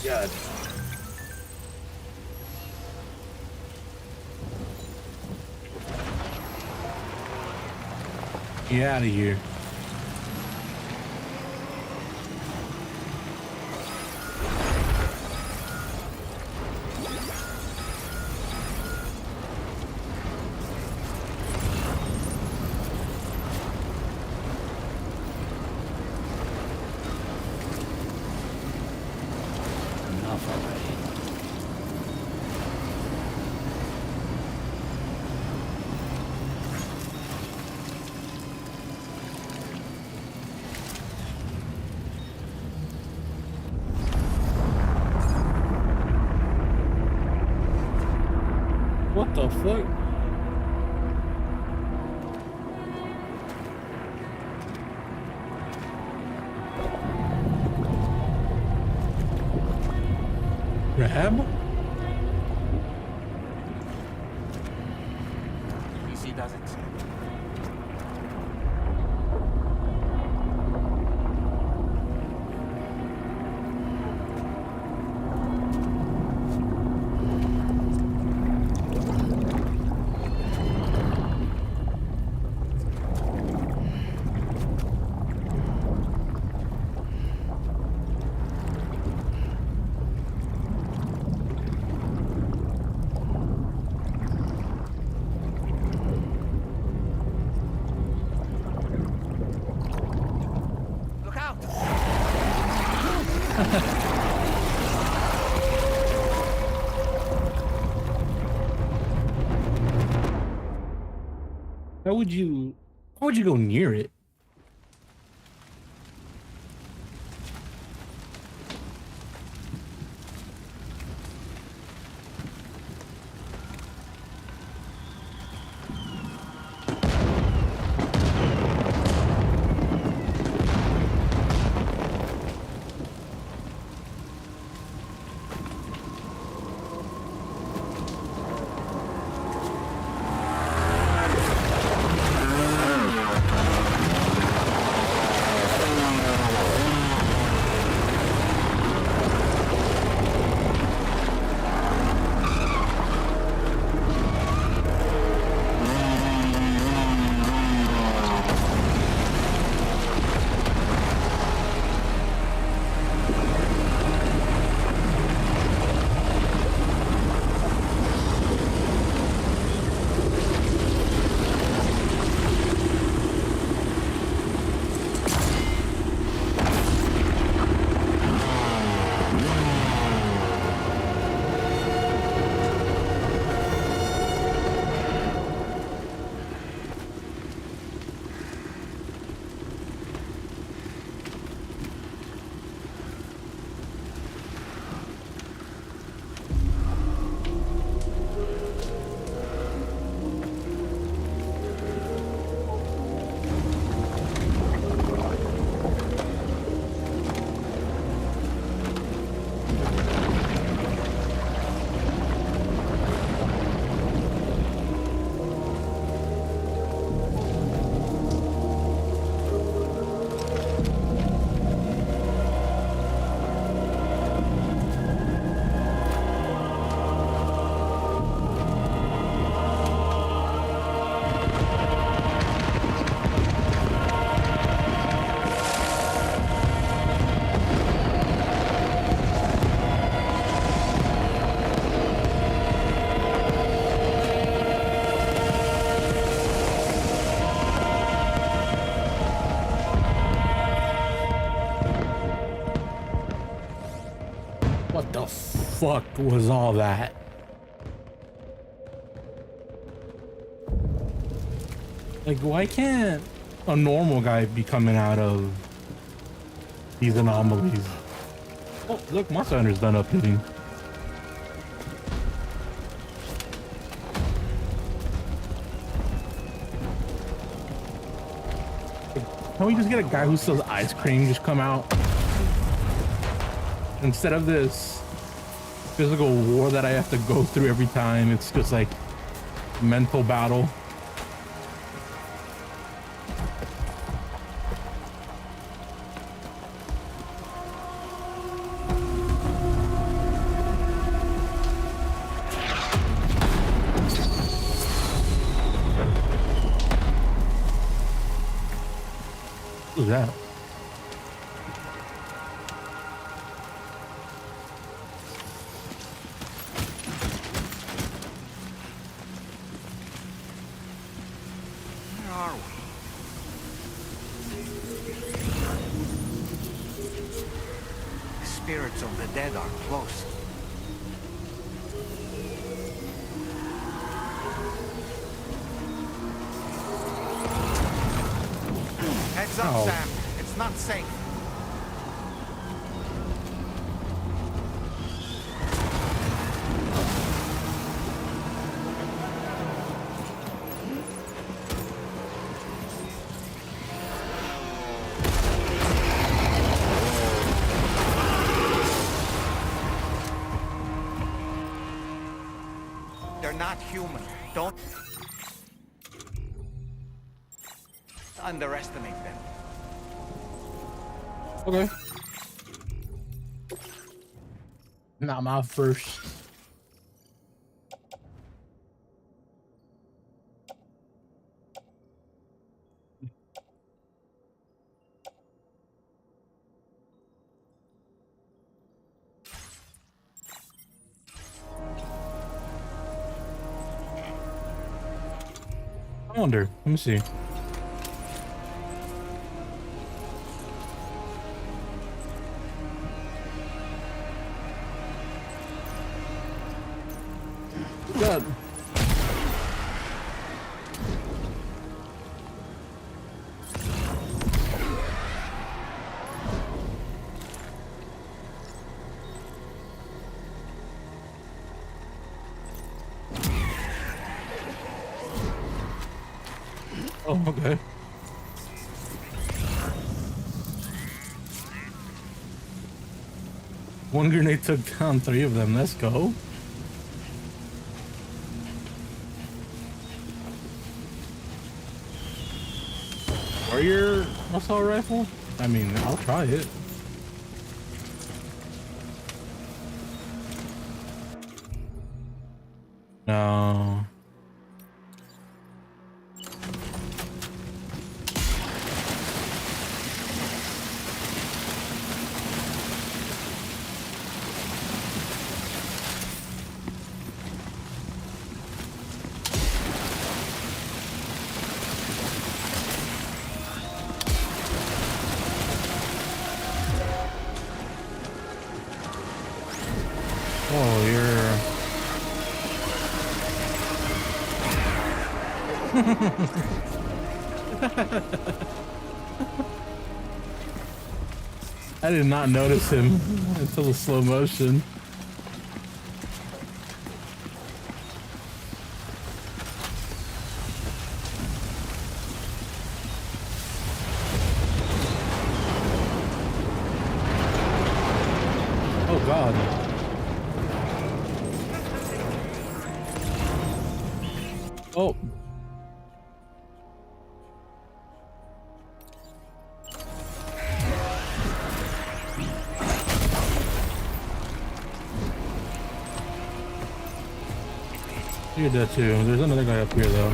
God. Get out of here. Enough already. What the fuck? Grab? PC does it. Look out! Why would you go near it? What the fuck was all that? Like, why can't a normal guy be coming out of these anomalies? Oh, look, Monster Hunter's done updating. Can we just get a guy who sells ice cream just come out? Instead of this physical war that I have to go through every time, it's just like mental battle. was that? Where are we? The spirits of the dead are close. Heads up, Oh. Sam. It's not safe. They're not human. Don't underestimate them. Okay. Not my first. I wonder. Let me see. God. Oh, okay. One grenade took down 3 of them. Let's go. Warrior assault rifle? I mean, I'll try it. No. Oh, you're... I did not notice him until the slow motion. Oh God. Oh. You're dead too. There's another guy up here though.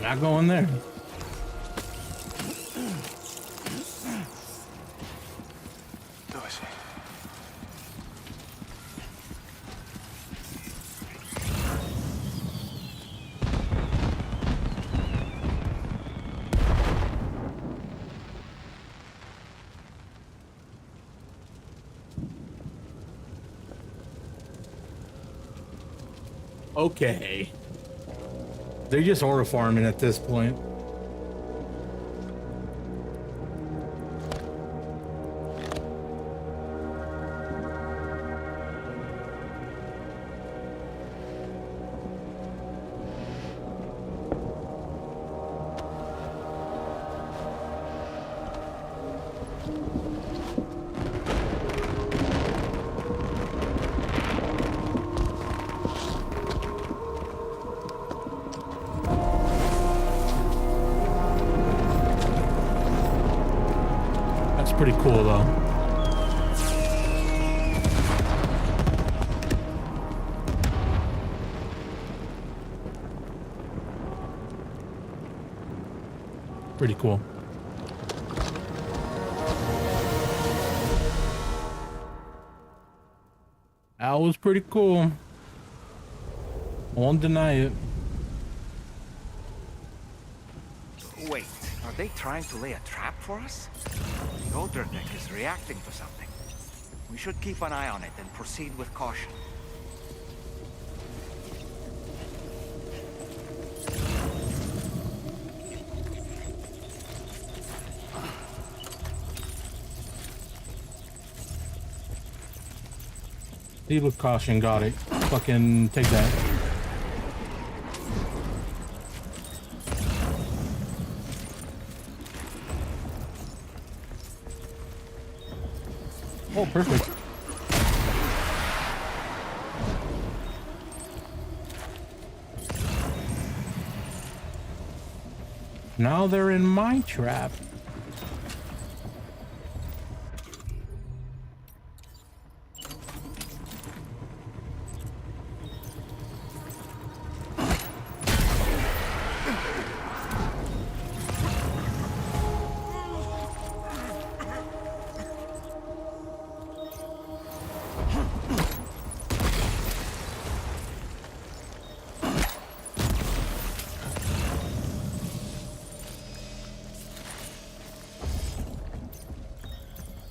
Not going there. Okay. They're just order farming at this point. That's pretty cool though. Pretty cool. That was pretty cool. I won't deny it. Wait, are they trying to lay a trap for us? The Odra deck is reacting to something. We should keep an eye on it and proceed with caution. Lead with caution, got it. Fucking take that. Oh, perfect. Now they're in my trap.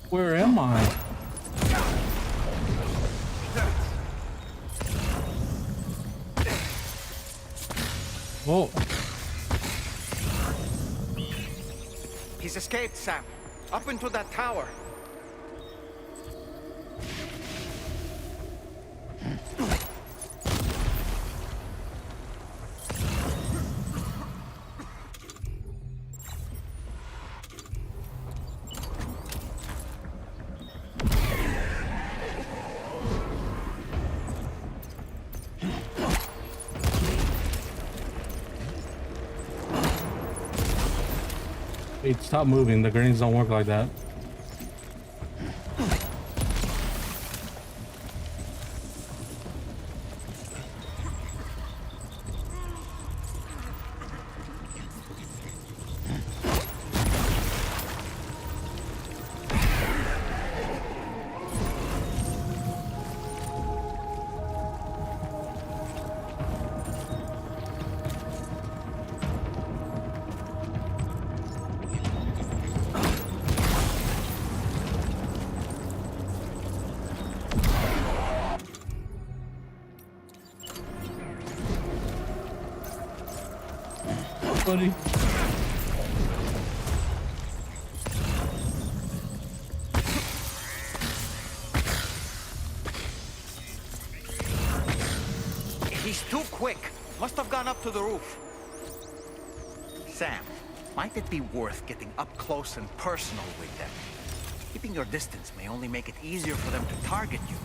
Where am I? Oh. He's escaped, Sam. Up into that tower. Wait, stop moving. The grenades don't work like that. Buddy. He's too quick. Must have gone up to the roof. Sam, might it be worth getting up close and personal with them? Keeping your distance may only make it easier for them to target you.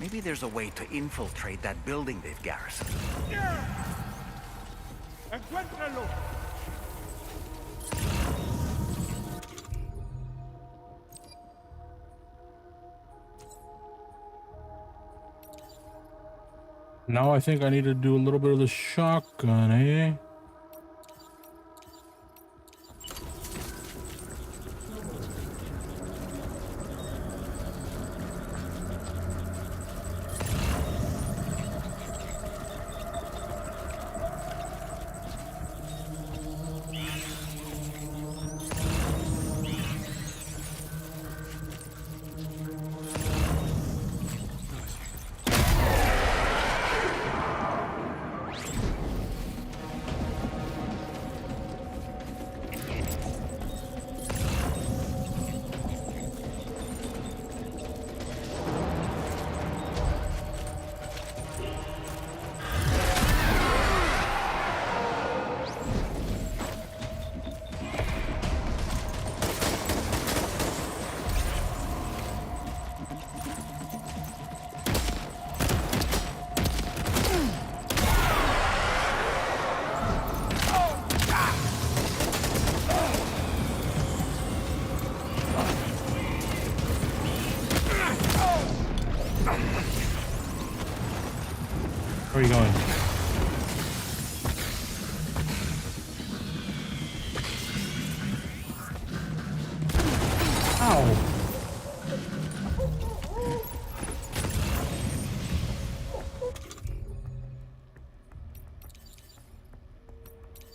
Maybe there's a way to infiltrate that building they've garrisoned. ¡Encuéntralo! Now I think I need to do a little bit of the shotgun, eh?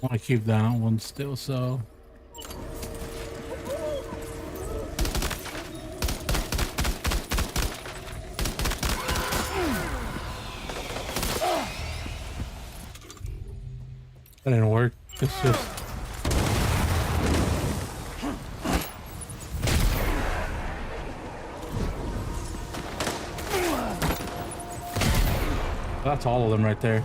I want to keep that one still, so. That didn't work. It's just. That's all of them right there.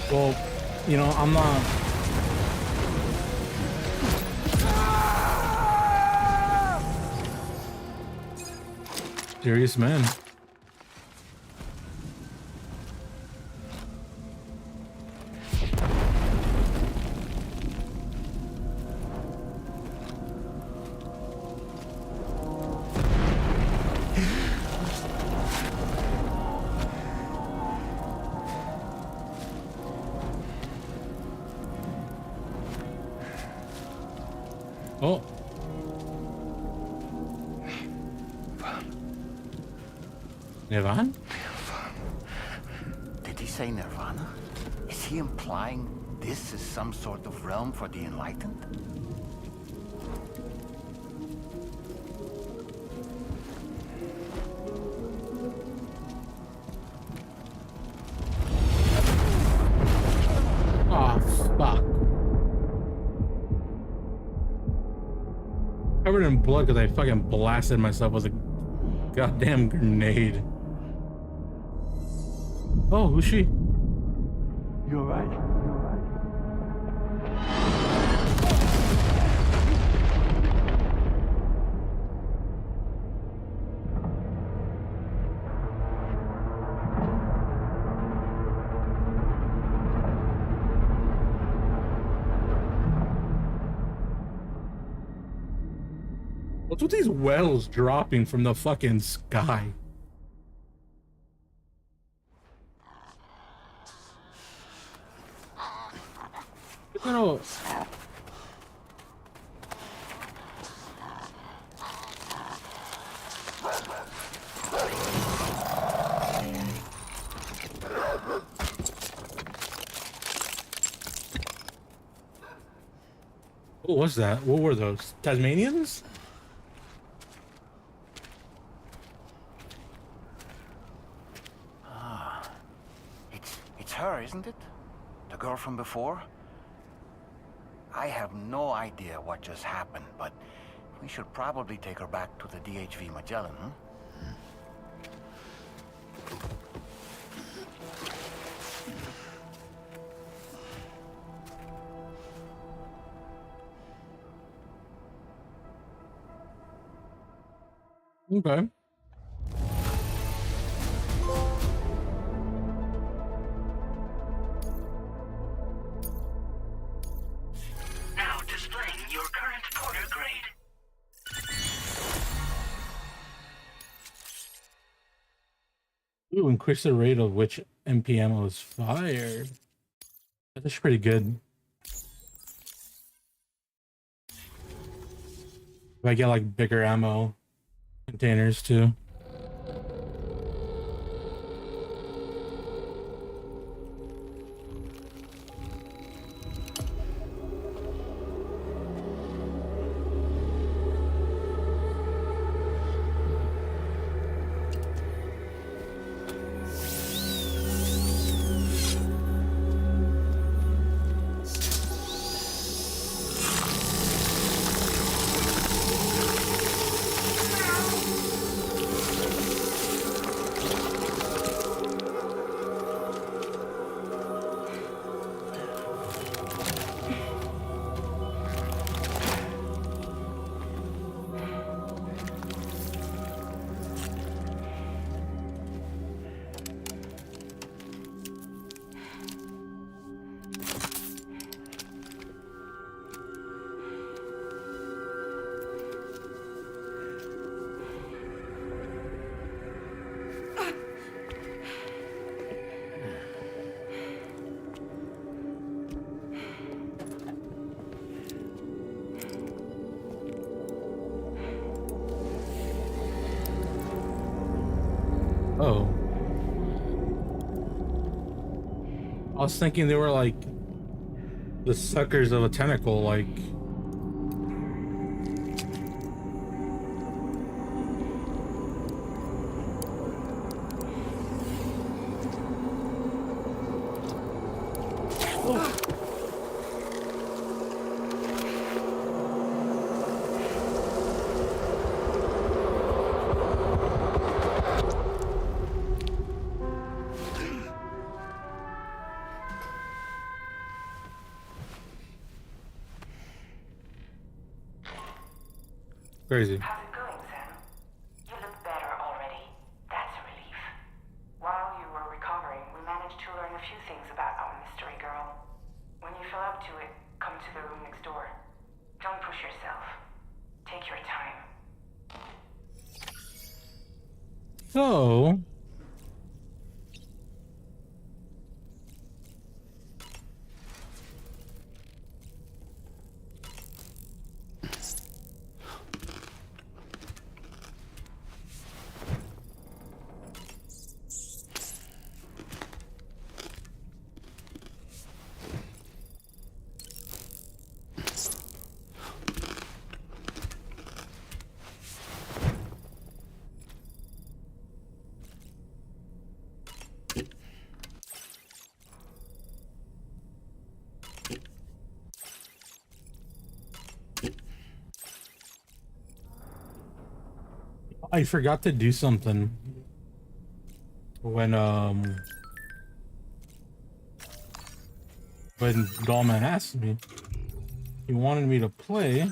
Well, you know, I'm not. Serious man. Oh. Nirvana? Did he say Nirvana? Is he implying this is some sort of realm for the enlightened? Oh, fuck. Covered in blood because I fucking blasted myself with a goddamn grenade. Oh, who's she? You're right. What's with these wells dropping from the fucking sky? No. What was that? What were those? Tasmanians? It's her, isn't it? The girl from before? I have no idea what just happened, but we should probably take her back to the DHV Magellan, huh? Okay. Now displaying your current porter grade. Ooh, increase the rate of which MP ammo is fired. That's pretty good. If I get like bigger ammo containers too. Oh. I was thinking they were like the suckers of a tentacle, like. Crazy. How's it going, Sam? You look better already. That's a relief. While you were recovering, we managed to learn a few things about our mystery girl. When you feel up to it, come to the room next door. Don't push yourself. Take your time. So. I forgot to do something when Dollman asked me. He wanted me to play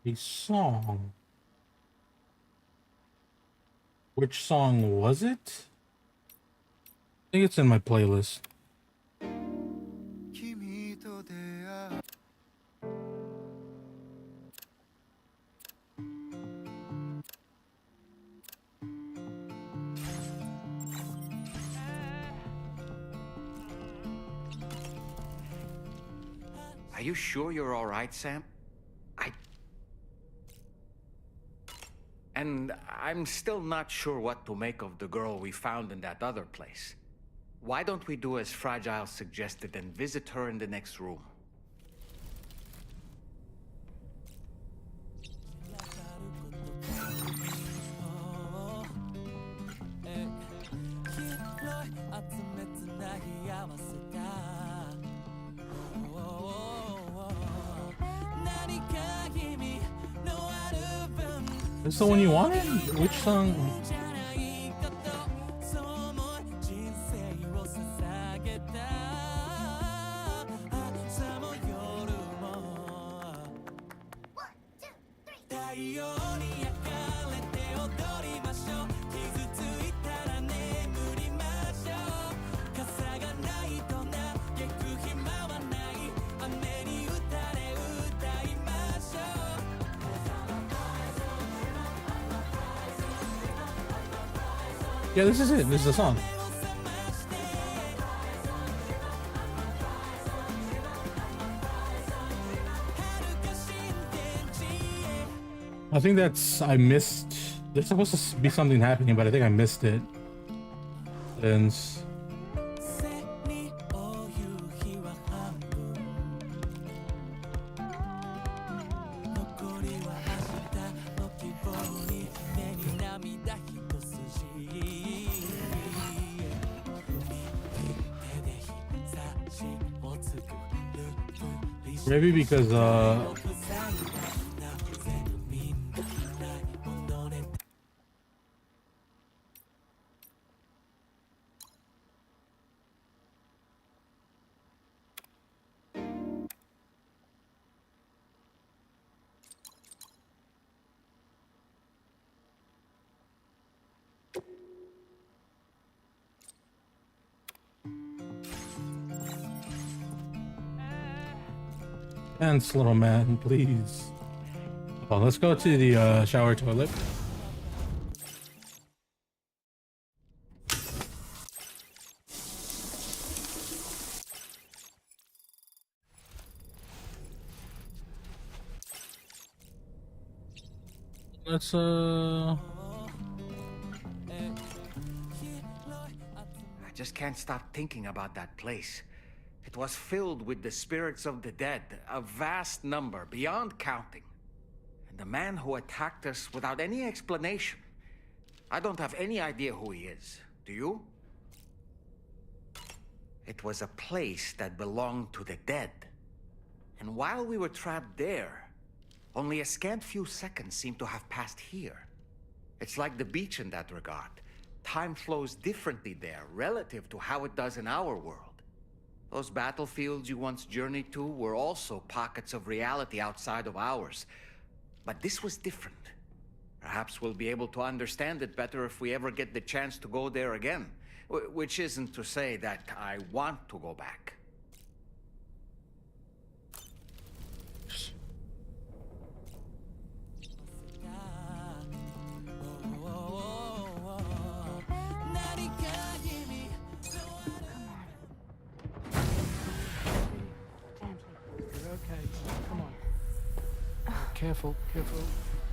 a song. Which song was it? I think it's in my playlist. Are you sure you're all right, Sam? And I'm still not sure what to make of the girl we found in that other place. Why don't we do as Fragile suggested and visit her in the next room? Is the one you wanted? Which song? Yeah, this is it. This is the song. I think I missed. There's supposed to be something happening, but I think I missed it. And maybe because dance, little man, please. Oh, let's go to the shower toilet. Let's I just can't stop thinking about that place. It was filled with the spirits of the dead, a vast number, beyond counting. And the man who attacked us without any explanation. I don't have any idea who he is. Do you? It was a place that belonged to the dead. And while we were trapped there, only a scant few seconds seem to have passed here. It's like the beach in that regard. Time flows differently there, relative to how it does in our world. Those battlefields you once journeyed to were also pockets of reality outside of ours. But this was different. Perhaps we'll be able to understand it better if we ever get the chance to go there again. Which isn't to say that I want to go back. You're okay. Come on. Careful, careful,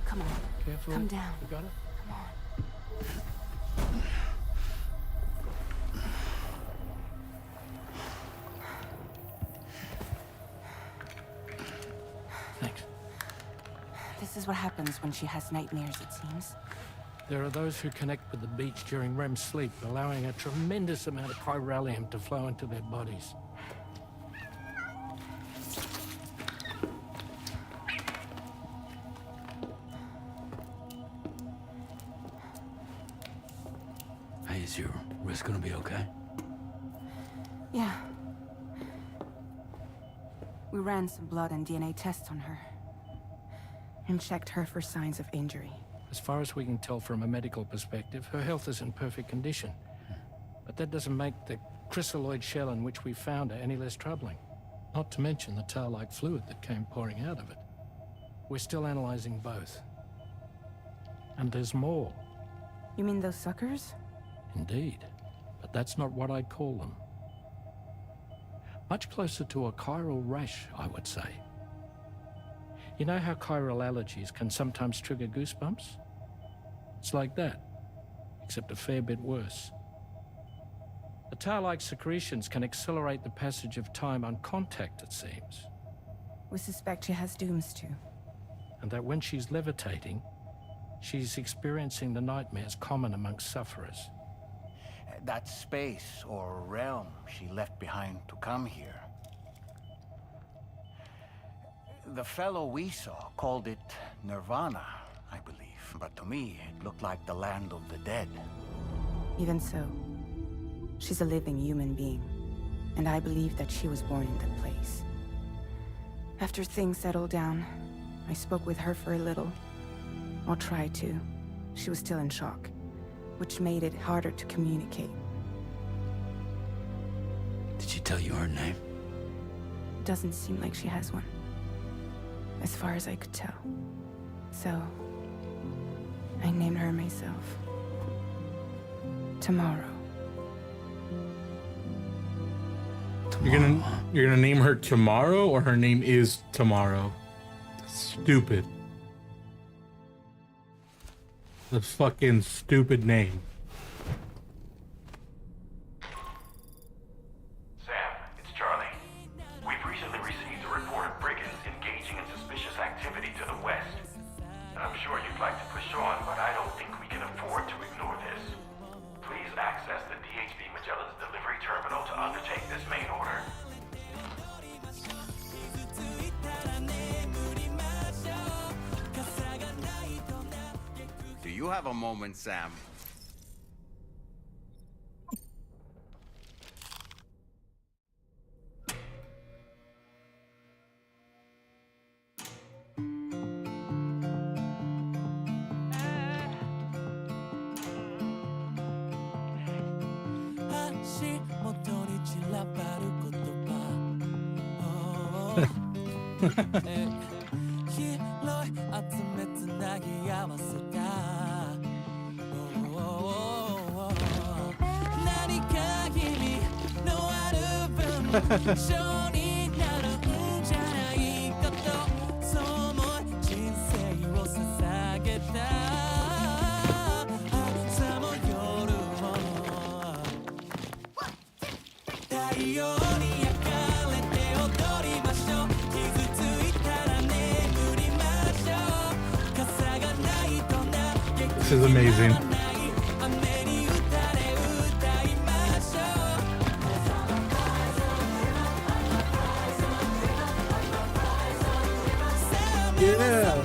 Come on. careful. Come down. You got it? Come on. Thanks. This is what happens when she has nightmares, it seems. There are those who connect with the beach during REM sleep, allowing a tremendous amount of chiralium to flow into their bodies. Hey, is your wrist gonna be okay? Yeah. We ran some blood and DNA tests on her. And checked her for signs of injury. As far as we can tell from a medical perspective, her health is in perfect condition. But that doesn't make the chrysaloid shell in which we found her any less troubling. Not to mention the tar-like fluid that came pouring out of it. We're still analyzing both. And there's more. You mean those suckers? Indeed. But that's not what I'd call them. Much closer to a chiral rash, I would say. You know how chiral allergies can sometimes trigger goosebumps? It's like that, except a fair bit worse. The tar-like secretions can accelerate the passage of time on contact, it seems. We suspect she has dooms too. And that when she's levitating, she's experiencing the nightmares common amongst sufferers. That space or realm she left behind to come here. The fellow we saw called it Nirvana, I believe. But to me, it looked like the land of the dead. Even so, she's a living human being. And I believe that she was born in that place. After things settled down, I spoke with her for a little. Or tried to. She was still in shock, which made it harder to communicate. Did she tell you her name? Doesn't seem like she has one. As far as I could tell. So, I named her myself. Tomorrow. You're gonna name her Tomorrow, or her name is Tomorrow? That's stupid. The fucking stupid name. Sam, it's Charlie. We've recently received a report of brigands engaging in suspicious activity to the west. I'm sure you'd like to push on, but I don't think we can afford to ignore this. Please access the DHB Magellan's delivery terminal to undertake this main order. Do you have a moment, Sam? This is amazing. Yeah.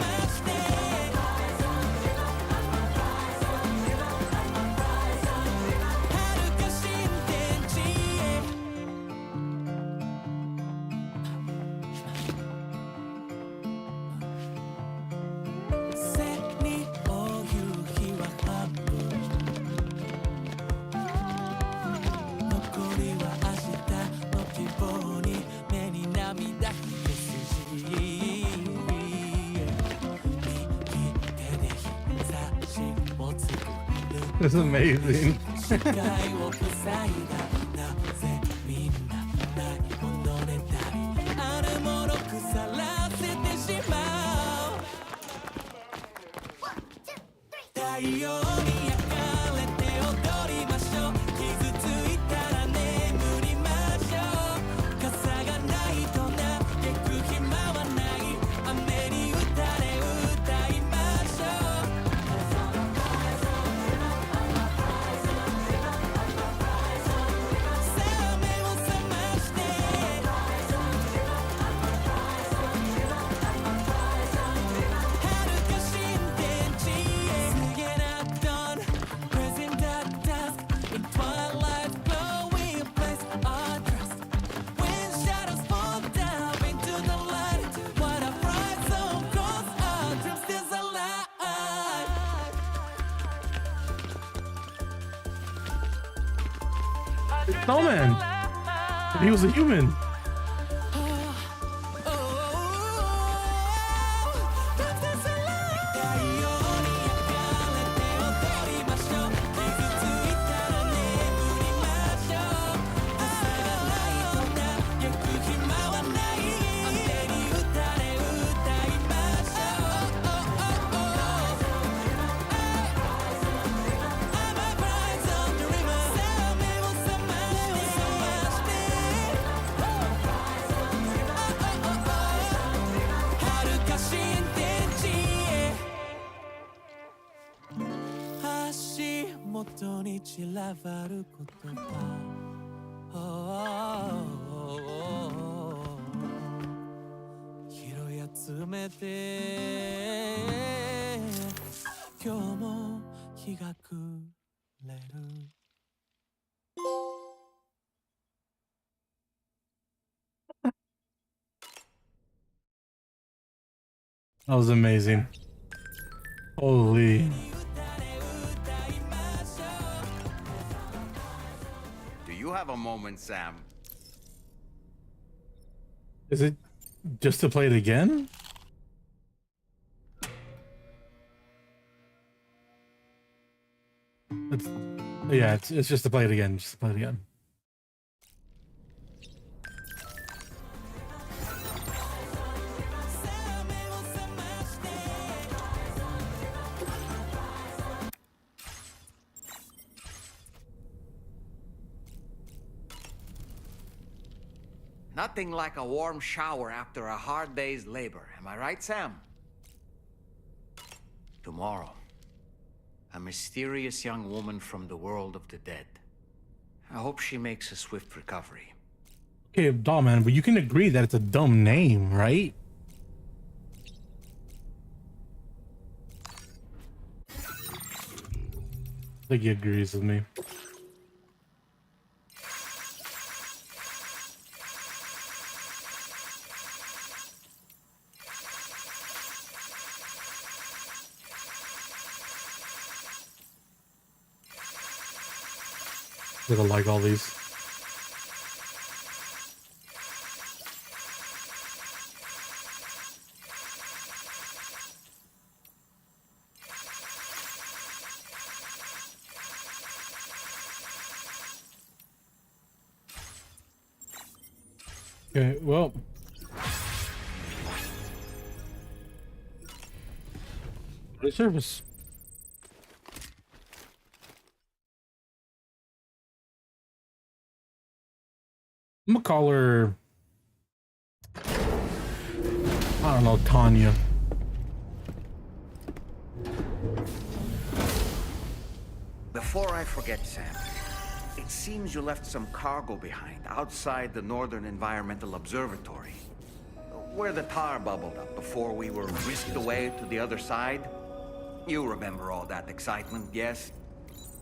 This is amazing. Snowman. He was a human. That was amazing. Holy. Do you have a moment, Sam? Is it just to play it again? Yeah, it's just to play it again. Just to play it again. Nothing like a warm shower after a hard day's labor. Am I right, Sam? Tomorrow, a mysterious young woman from the world of the dead. I hope she makes a swift recovery. Okay, Dom, man, but you can agree that it's a dumb name, right? I think he agrees with me. I like all these. Okay, well. Good service. I'm gonna call her, I don't know, Tanya. Before I forget, Sam, it seems you left some cargo behind outside the Northern Environmental Observatory, where the tar bubbled up before we were whisked away to the other side. You remember all that excitement, yes?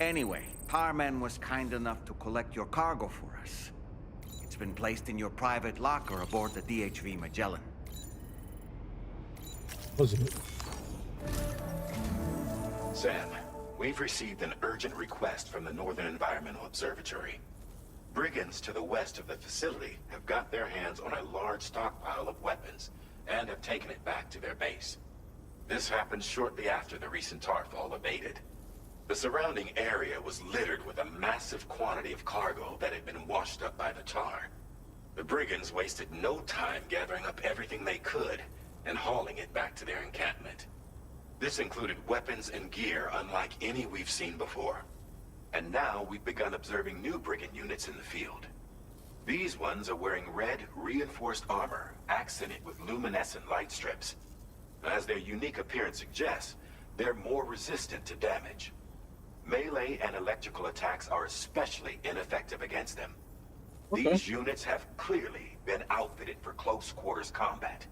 Anyway, Tarman was kind enough to collect your cargo for us. It's been placed in your private locker aboard the DHV Magellan. Was it? Sam, we've received an urgent request from the Northern Environmental Observatory. Brigands to the west of the facility have got their hands on a large stockpile of weapons and have taken it back to their base. This happened shortly after the recent tarfall abated. The surrounding area was littered with a massive quantity of cargo that had been washed up by the tar. The brigands wasted no time gathering up everything they could and hauling it back to their encampment. This included weapons and gear unlike any we've seen before. And now we've begun observing new brigand units in the field. These ones are wearing red, reinforced armor, accented with luminescent light strips. As their unique appearance suggests, they're more resistant to damage. Melee and electrical attacks are especially ineffective against them. Okay. These units have clearly been outfitted for close quarters combat,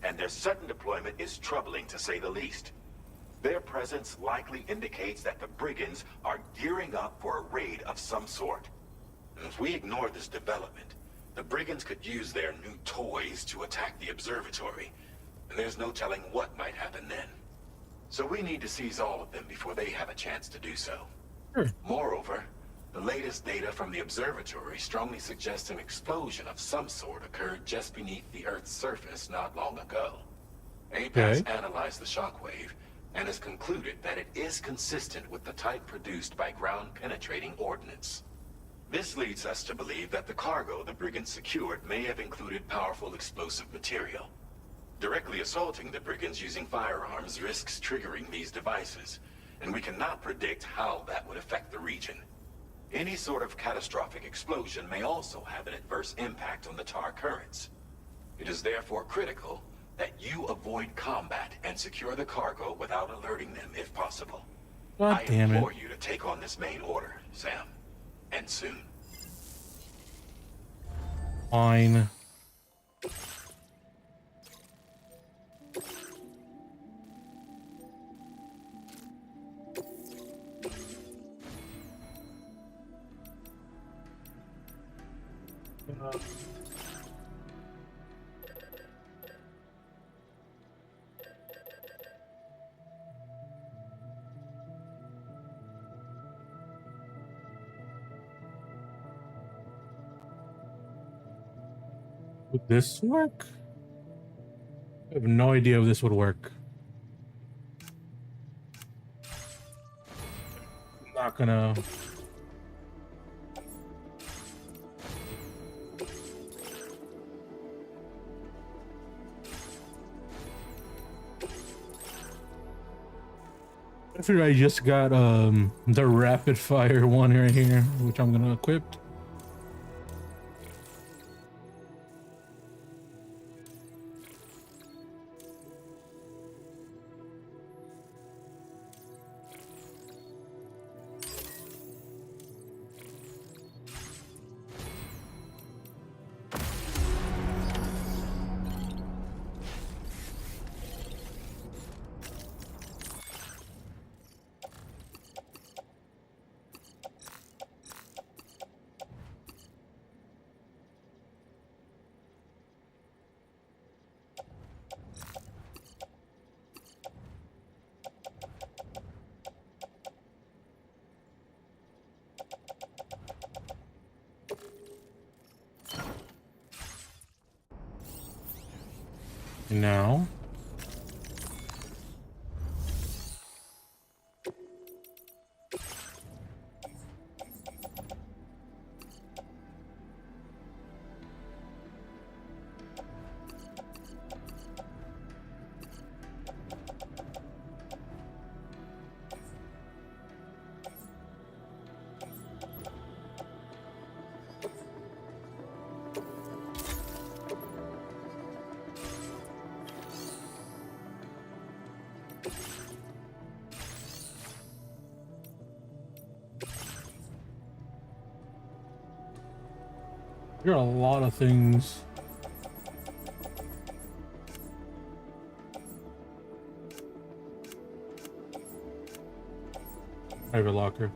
and their sudden deployment is troubling to say the least. Their presence likely indicates that the brigands are gearing up for a raid of some sort. And if we ignore this development, the brigands could use their new toys to attack the observatory, and there's no telling what might happen then. So we need to seize all of them before they have a chance to do so. Sure. Moreover, the latest data from the observatory strongly suggests an explosion of some sort occurred just beneath the Earth's surface not long ago. APAS analyzed the shockwave and has concluded that it is consistent with the type produced by ground-penetrating ordnance. This leads us to believe that the cargo the brigands secured may have included powerful explosive material. Directly assaulting the brigands using firearms risks triggering these devices, and we cannot predict how that would affect the region. Any sort of catastrophic explosion may also have an adverse impact on the tar currents. It is therefore critical that you avoid combat and secure the cargo without alerting them if possible. God I damn it. implore you to take on this main order, Sam. And soon. Fine. Would this work? I have no idea if this would work. I'm not gonna. I figured I just got the rapid fire one right here, which I'm gonna equip. Now. There are a lot of things. Private locker.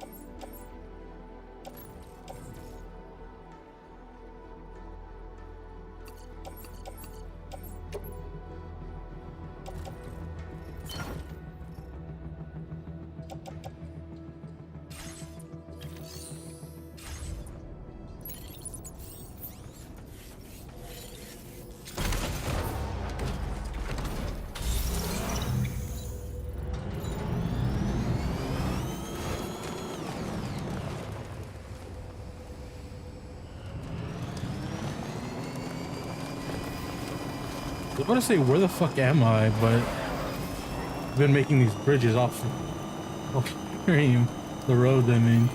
I was about to say, where the fuck am I? But I've been making these bridges off stream, the road, I mean.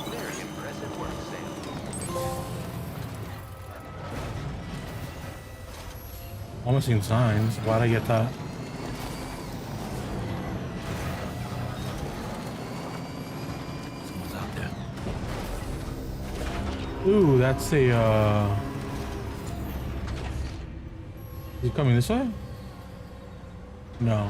Very impressive work, Sam. Almost seen signs. Why'd I get that? Someone's out there. Ooh, that's a, Is he coming this way? No.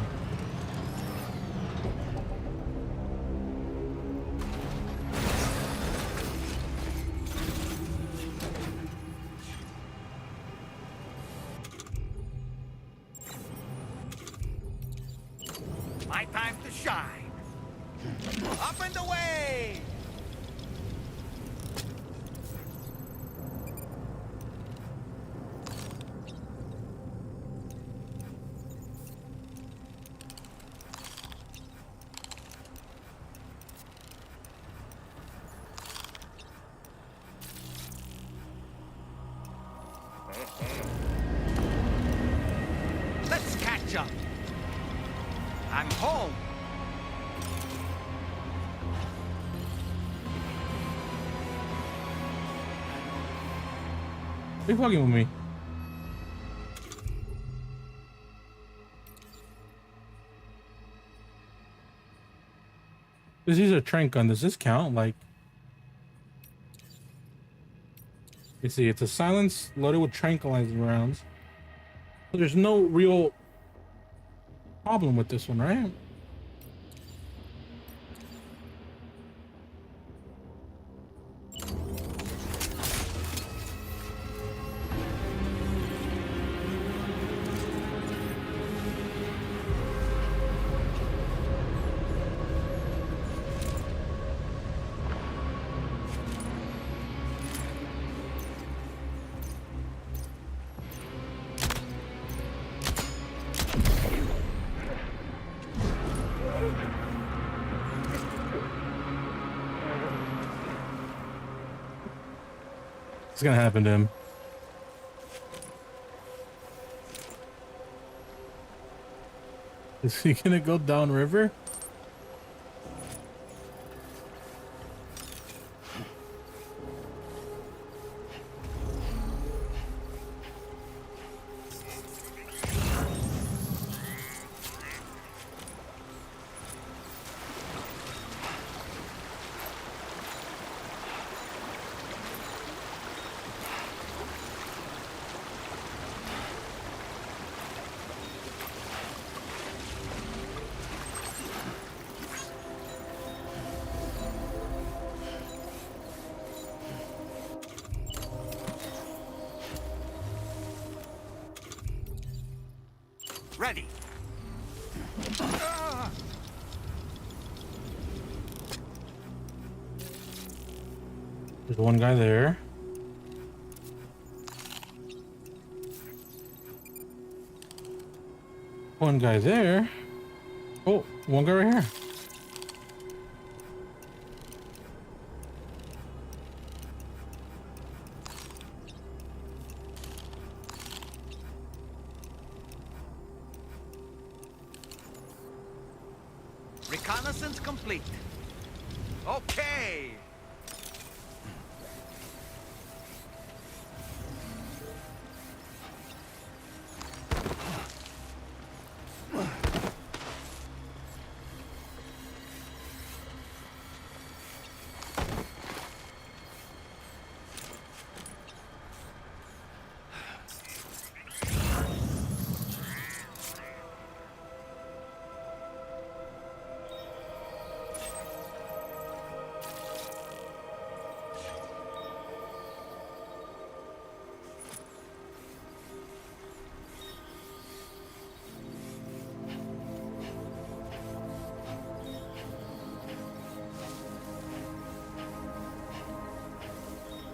My time to shine. Up and away! Let's catch up. I'm home. Are you fucking with me? This is a trank gun. Does this count? Like, you see, it's a silence loaded with tranquilizing rounds. So there's no real problem with this one, right? It's gonna happen to him. Is he gonna go downriver? Ready. There's one guy there. One guy there. Oh, one guy right here. Reconnaissance complete. Okay.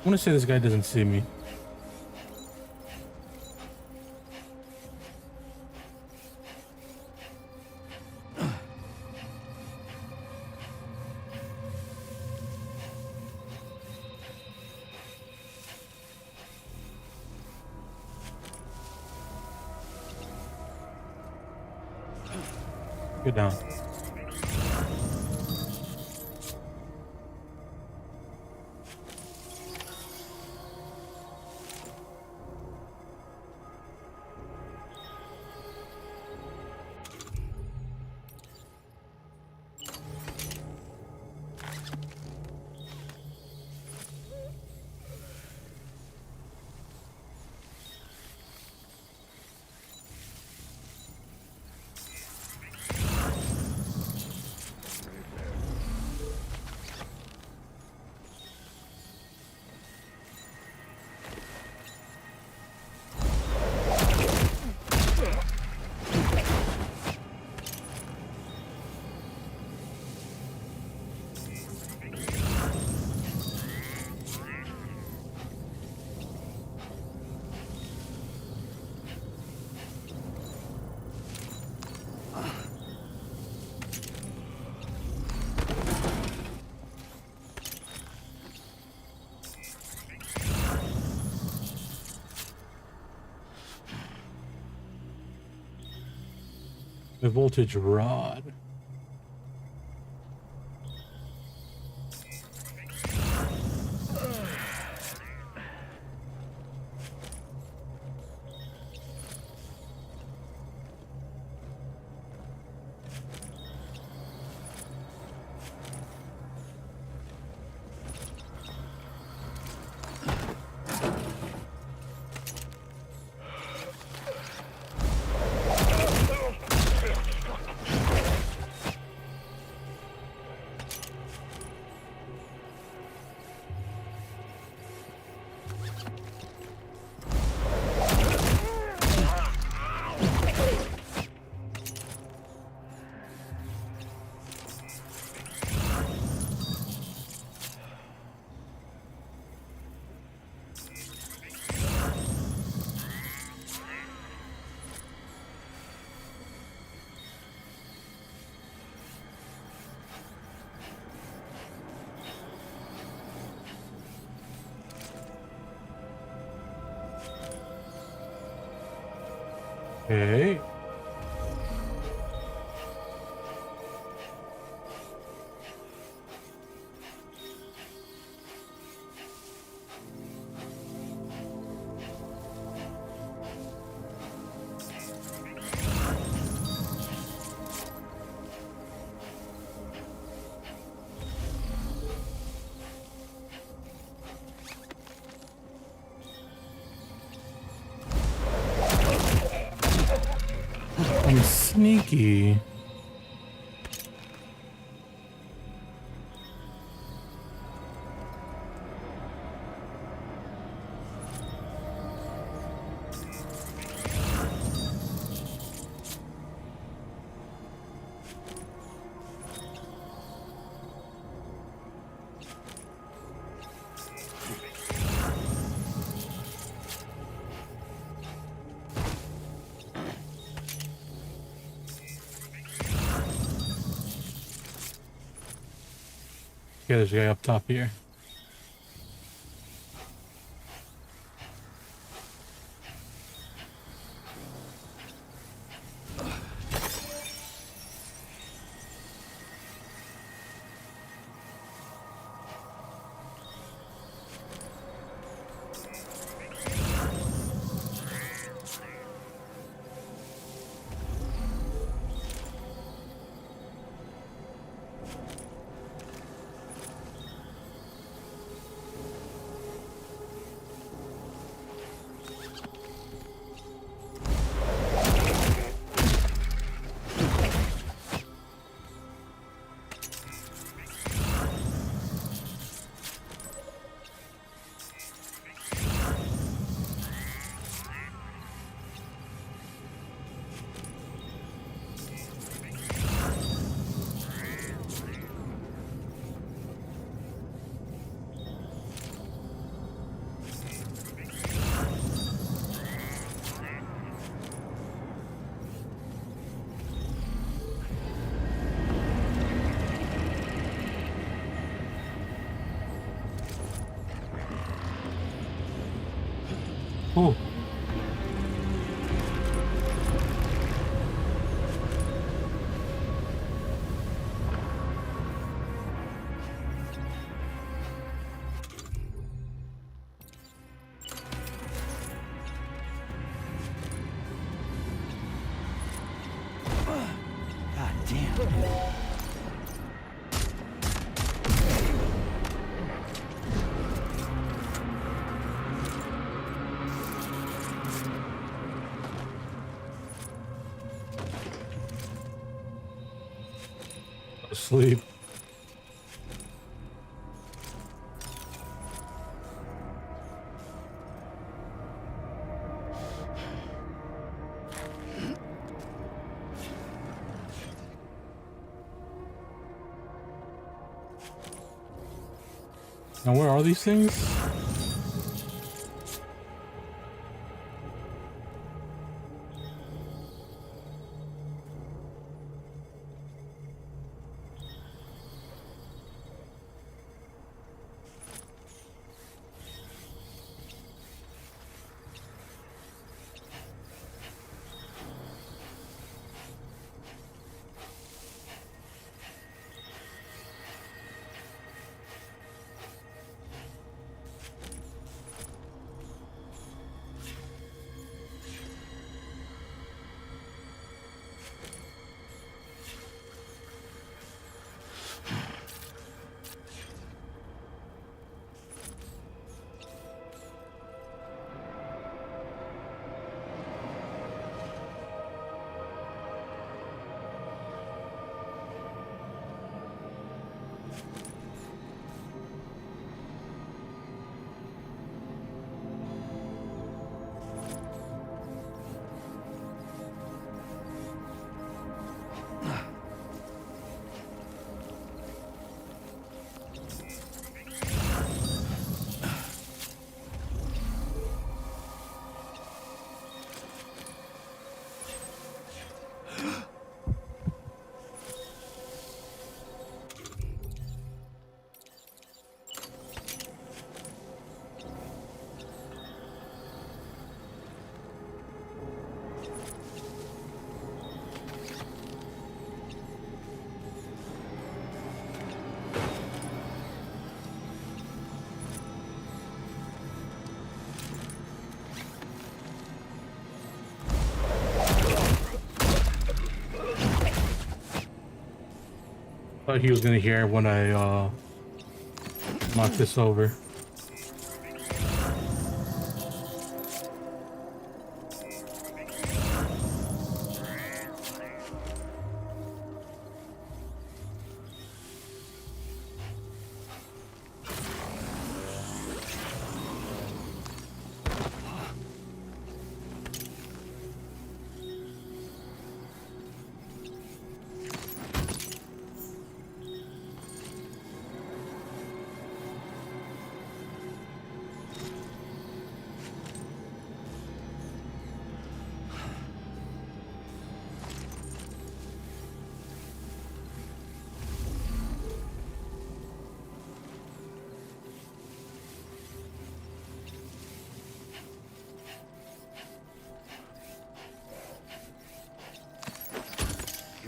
I want to say this guy doesn't see me. Get down. The voltage rod. Okay. I'm sneaky. Okay, there's a guy up top here. Oh, God damn. asleep. Now, where are these things? Thought he was gonna hear when I knock this over.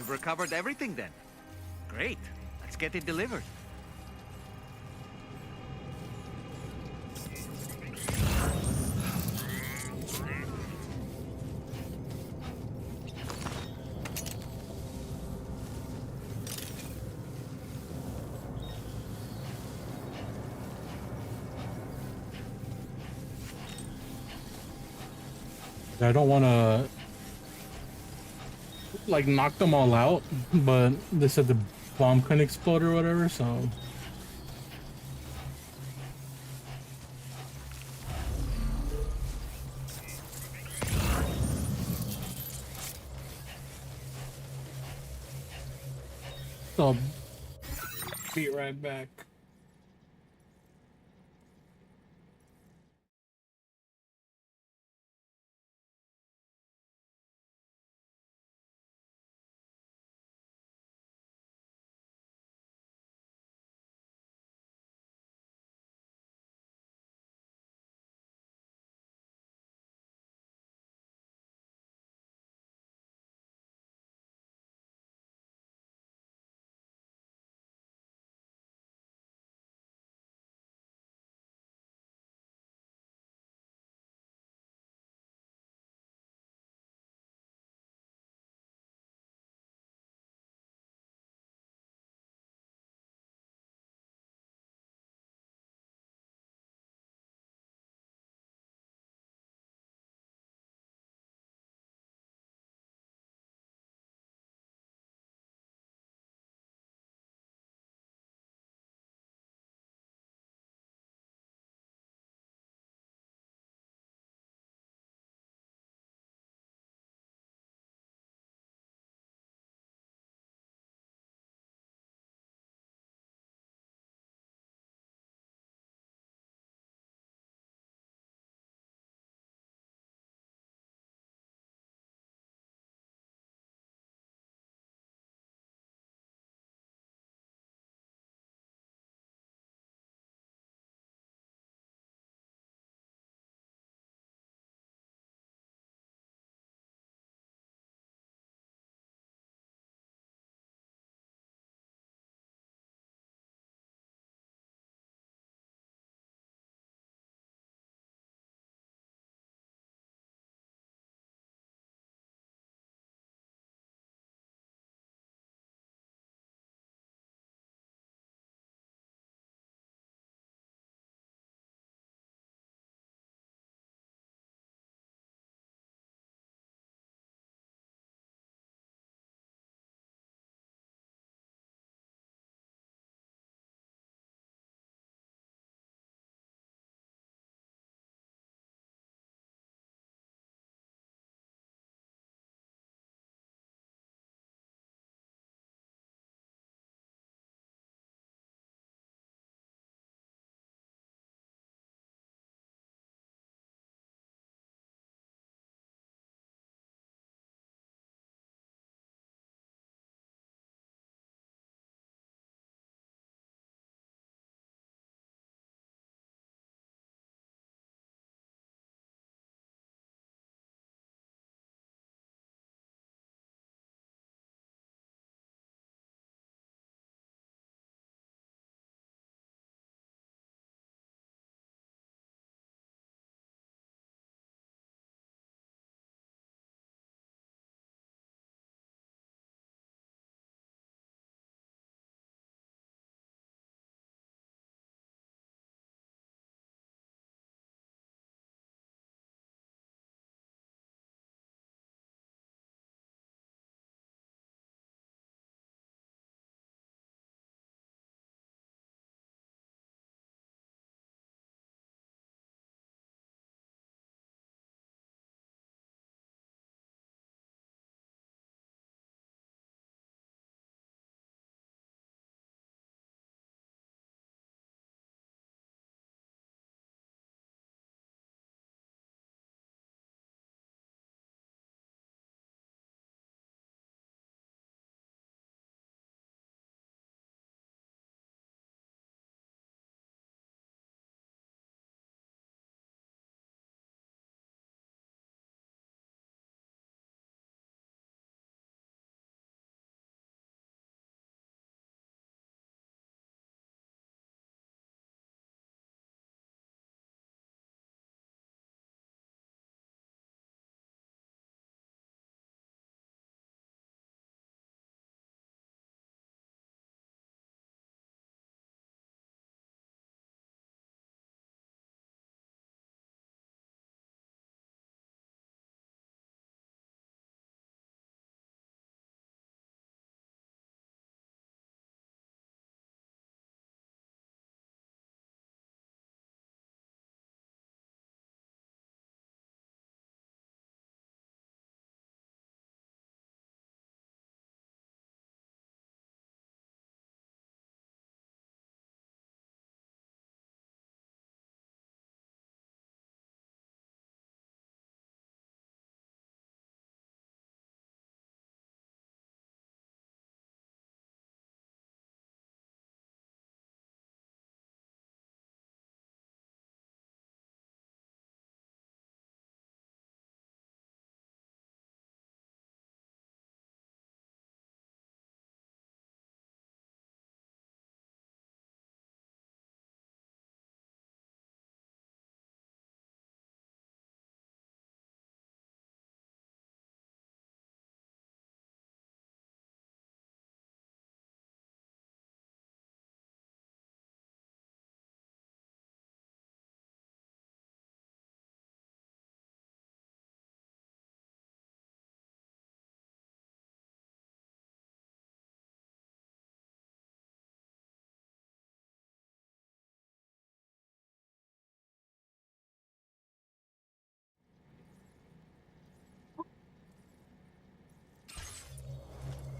You've recovered everything then. Great. Let's get it delivered. I don't want to like knock them all out, but they said the bomb couldn't explode or whatever, so I'll be right back.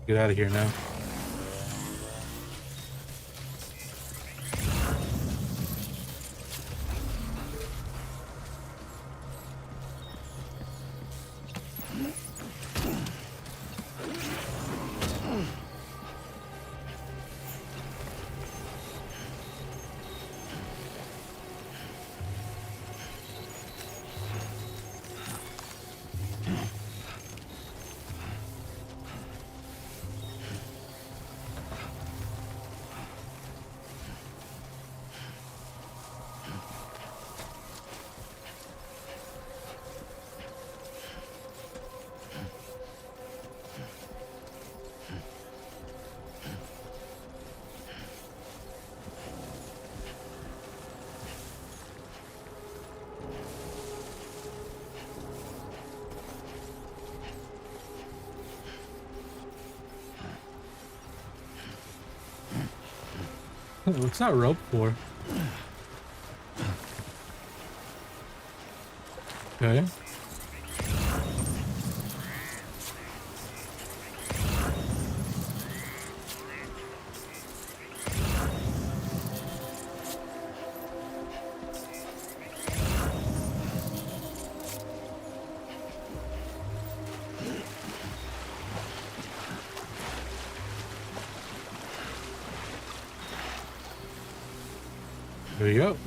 Get out of here now. What's that rope for? Okay. There you go.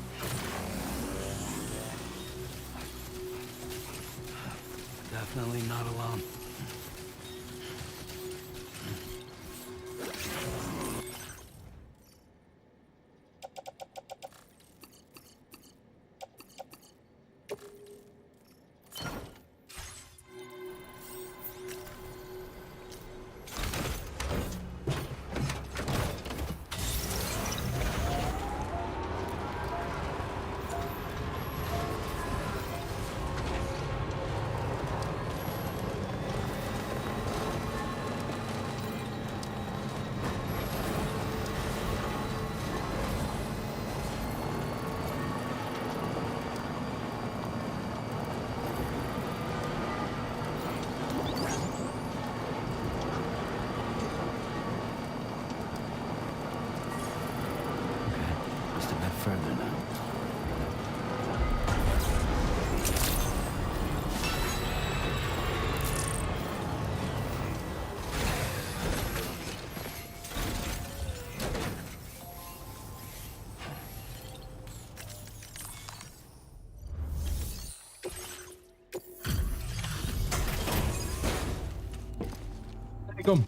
Definitely not alone. Just a bit further now. Come.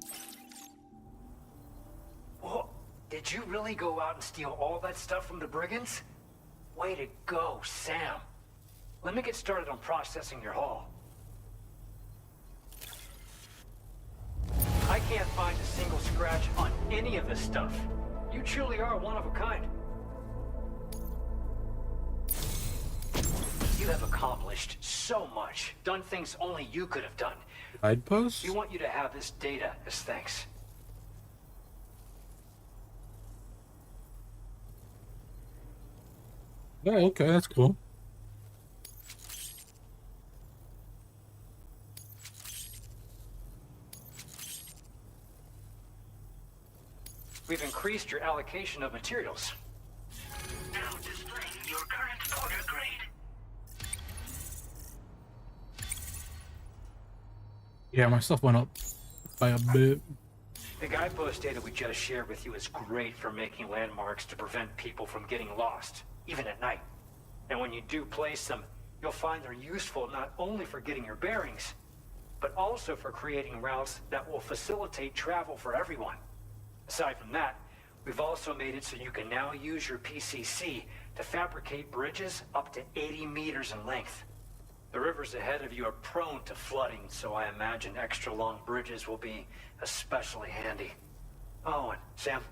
Whoa, did you really go out and steal all that stuff from the brigands? Way to go, Sam. Let me get started on processing your haul. I can't find a single scratch on any of this stuff. You truly are one of a kind. You have accomplished so much, done things only you could have done. Guidepost? We want you to have this data as thanks. Yeah, okay, that's cool. We've increased your allocation of materials. Now displaying your current order grade. Yeah, my stuff went up by a bit. The guidepost data we just shared with you is great for making landmarks to prevent people from getting lost, even at night. And when you do place them, you'll find they're useful not only for getting your bearings, but also for creating routes that will facilitate travel for everyone. Aside from that, we've also made it so you can now use your PCC to fabricate bridges up to 80 meters in length. The rivers ahead of you are prone to flooding, so I imagine extra long bridges will be especially handy. Oh, and Sam,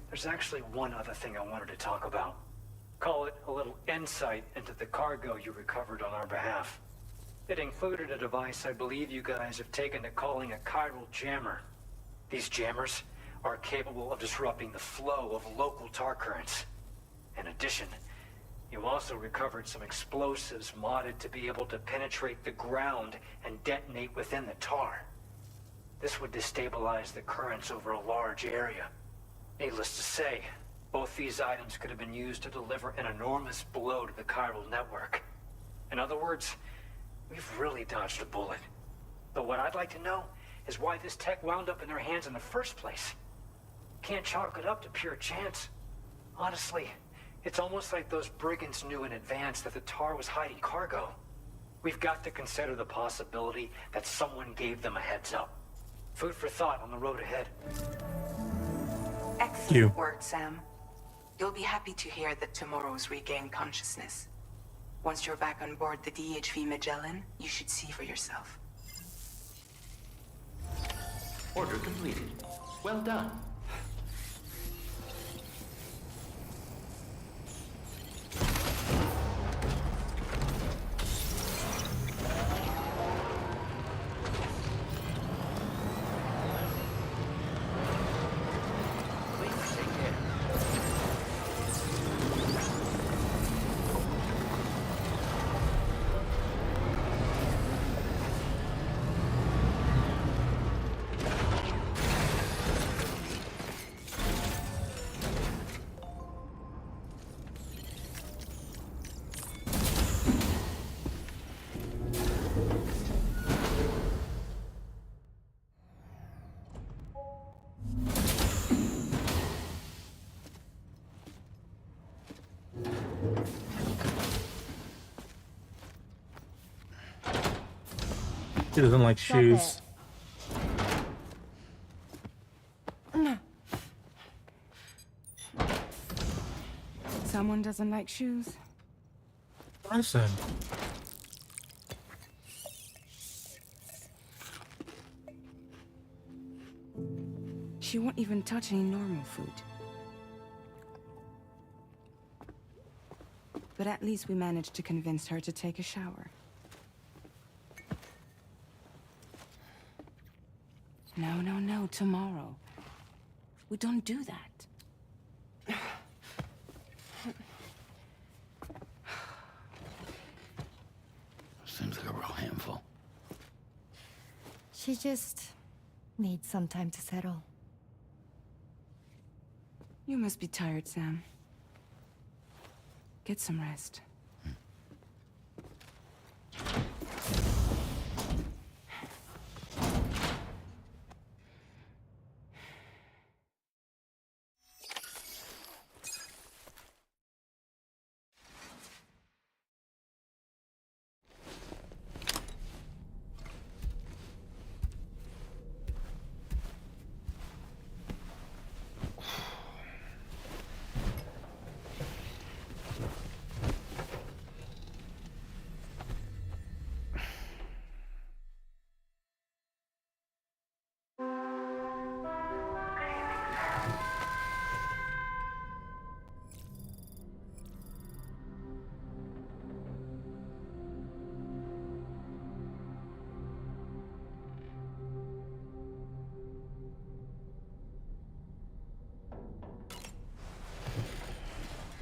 there's actually one other thing I wanted to talk about. Call it a little insight into the cargo you recovered on our behalf. It included a device I believe you guys have taken to calling a chiral jammer. These jammers are capable of disrupting the flow of local tar currents. In addition, you also recovered some explosives modded to be able to penetrate the ground and detonate within the tar. This would destabilize the currents over a large area. Needless to say, both these items could have been used to deliver an enormous blow to the chiral network. In other words, we've really dodged a bullet. But what I'd like to know is why this tech wound up in their hands in the first place. Can't chalk it up to pure chance. Honestly, it's almost like those brigands knew in advance that the Tar was hiding cargo. We've got to consider the possibility that someone gave them a heads up. Food for thought on the road ahead. Excellent work, Sam. You'll be happy to hear that tomorrow's regained consciousness. Once you're back on board the DHV Magellan, you should see for yourself. Order completed. Well done. He doesn't like shoes. Someone doesn't like shoes? I said. She won't even touch any normal food. But at least we managed to convince her to take a shower. No, no, no, tomorrow. We don't do that. Seems like a real handful. She just needs some time to settle. You must be tired, Sam. Get some rest.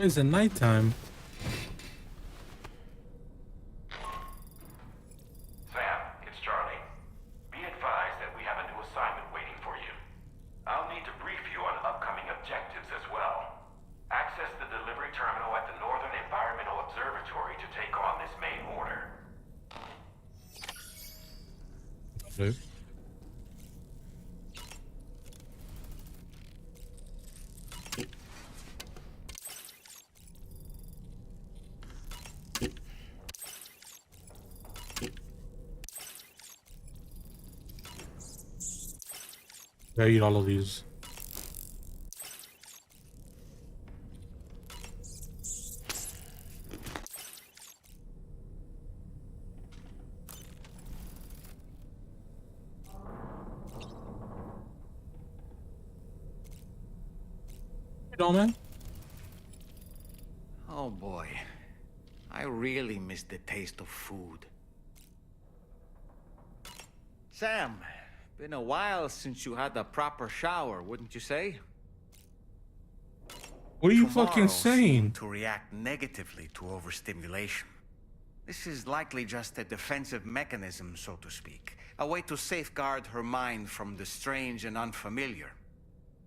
It's at nighttime. Sam, it's Charlie. Be advised that we have a new assignment waiting for you. I'll need to brief you on upcoming objectives as well. Access the delivery terminal at the Northern Environmental Observatory to take on this main order. Dude. I eat all of these. Hey, Dolman. Oh boy. I really miss the taste of food. Sam, been a while since you had a proper shower, wouldn't you say? What are you Tomorrow fucking saying? seemed to react negatively to overstimulation. This is likely just a defensive mechanism, so to speak. A way to safeguard her mind from the strange and unfamiliar.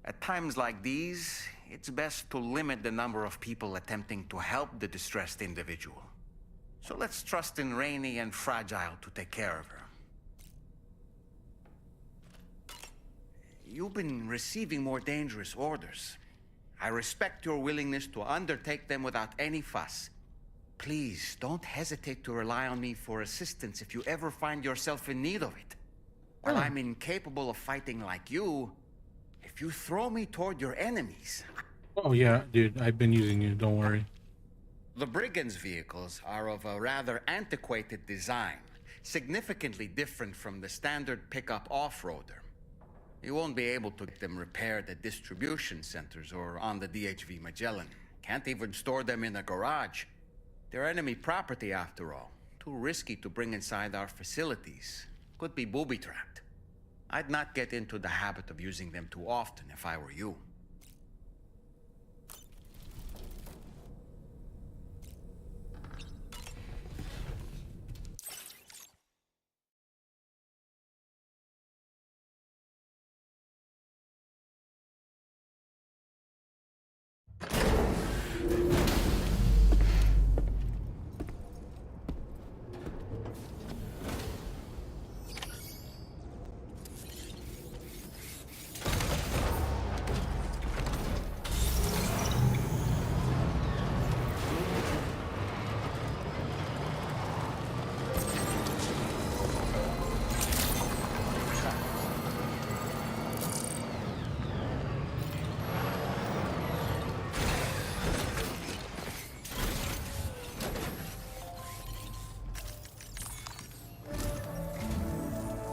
At times like these, it's best to limit the number of people attempting to help the distressed individual. So let's trust in Rainey and Fragile to take care of her. You've been receiving more dangerous orders. I respect your willingness to undertake them without any fuss. Please, don't hesitate to rely on me for assistance if you ever find yourself in need of it. While I'm incapable of fighting like you, if you throw me toward your enemies... Oh yeah, dude, I've been using you, don't worry. The brigands' vehicles are of a rather antiquated design, significantly different from the standard pickup off-roader. You won't be able to get them repaired at distribution centers or on the DHV Magellan. Can't even store them in a garage. They're enemy property after all. Too risky to bring inside our facilities. Could be booby-trapped. I'd not get into the habit of using them too often if I were you.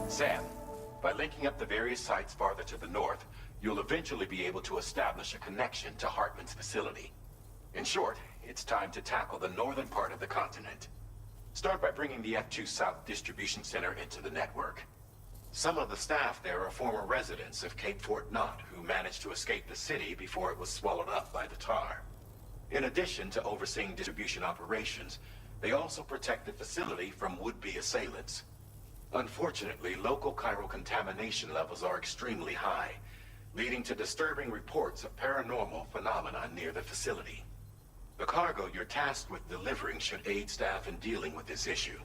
Sam, by linking up the various sites farther to the north, you'll eventually be able to establish a connection to Hartman's facility. In short, it's time to tackle the northern part of the continent. Start by bringing the F2 South Distribution Center into the network. Some of the staff there are former residents of Cape Fort Knott who managed to escape the city before it was swallowed up by the tar. In addition to overseeing distribution operations, they also protect the facility from would-be assailants. Unfortunately, local chiral contamination levels are extremely high, leading to disturbing reports of paranormal phenomena near the facility. The cargo you're tasked with delivering should aid staff in dealing with this issue.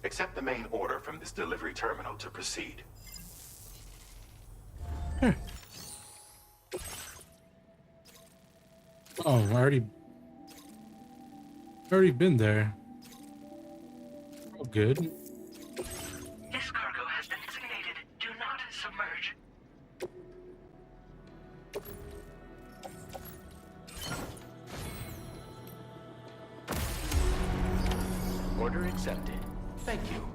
Accept the main order from this delivery terminal to proceed. Oh, I already been there. Oh, good. This cargo has been designated Do Not Submerge. Order accepted. Thank you.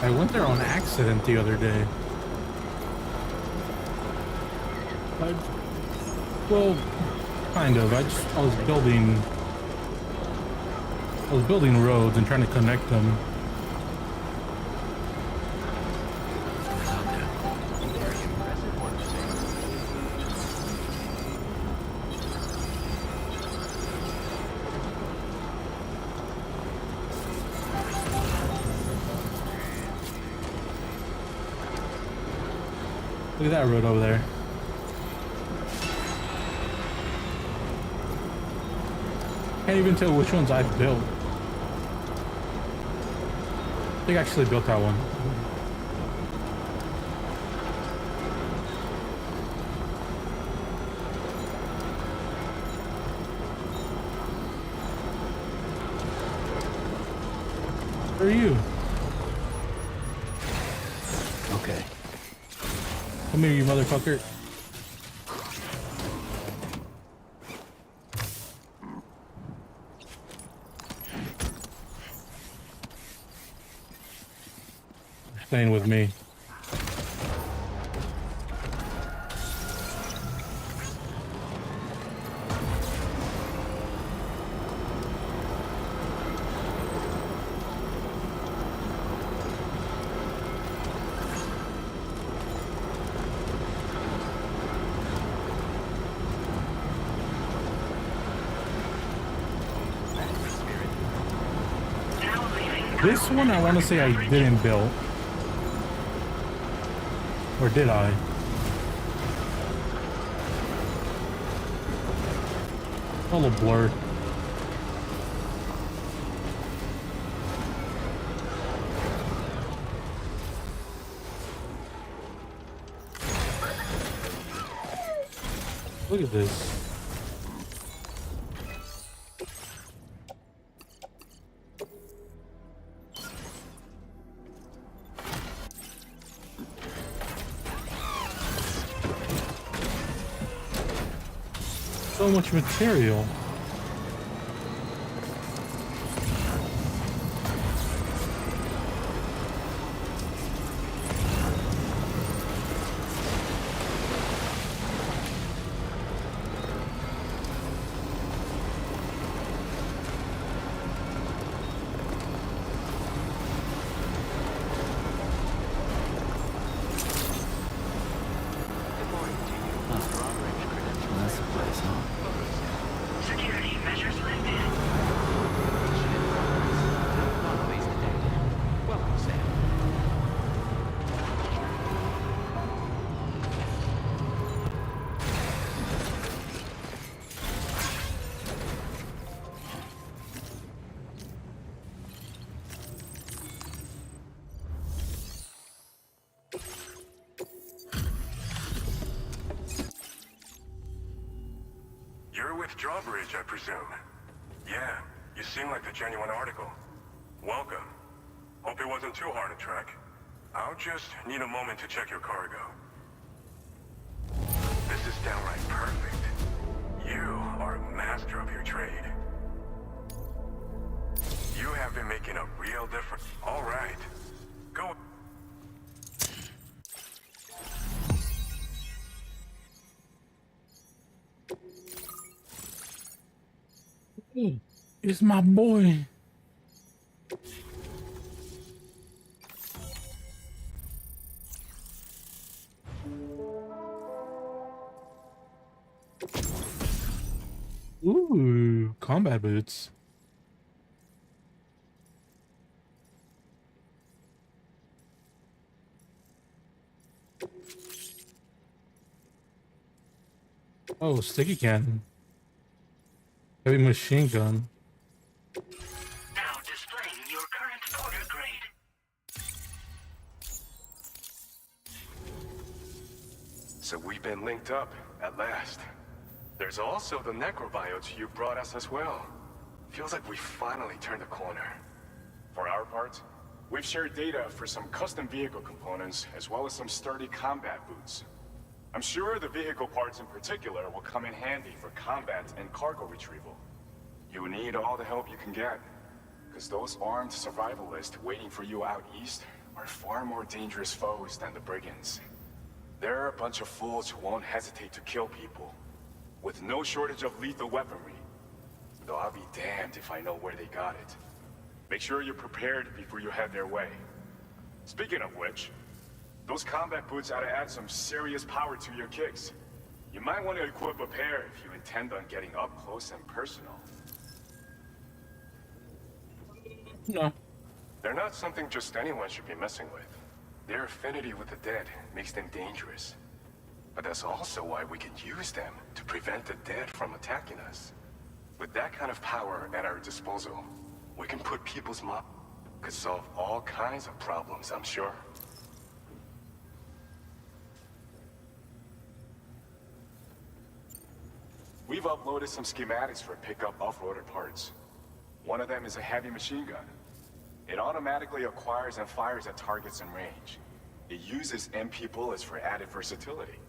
I went there on accident the other day. Well, kind of. I was building roads and trying to connect them. Look at that road over there. Can't even tell which ones I've built. I think I actually built that one. Where are you? Okay. Come here, you motherfucker. Staying with me. This one I want to say I didn't build. Or did I? A little blurred. Look at this. So much material. Security measures lifted. Welcome, Sam. You're with Drawbridge, I presume. Yeah, you seem like the genuine article. Welcome. Hope it wasn't too hard to track. I'll just need a moment to check your cargo. This is downright perfect. You are a master of your trade. You have been making a real difference. All right. Go. It's my boy. Ooh, combat boots. Oh, sticky cannon. Heavy machine gun. Now displaying your current order grade. So we've been linked up, at last. There's also the necrobiotes you brought us as well. Feels like we finally turned a corner. For our part, we've shared data for some custom vehicle components, as well as some sturdy combat boots. I'm sure the vehicle parts in particular will come in handy for combat and cargo retrieval. You will need all the help you can get, because those armed survivalists waiting for you out east are far more dangerous foes than the brigands. They're a bunch of fools who won't hesitate to kill people, with no shortage of lethal weaponry. Though I'll be damned if I know where they got it. Make sure you're prepared before you head their way. Speaking of which, those combat boots ought to add some serious power to your kicks. You might want to equip a pair if you intend on getting up close and personal. No. They're not something just anyone should be messing with. Their affinity with the dead makes them dangerous. But that's also why we can use them to prevent the dead from attacking us. With that kind of power at our disposal, we can put people's minds. Could solve all kinds of problems, I'm sure. We've uploaded some schematics for pickup off-roader parts. One of them is a heavy machine gun. It automatically acquires and fires at targets in range. It uses MP bullets for added versatility.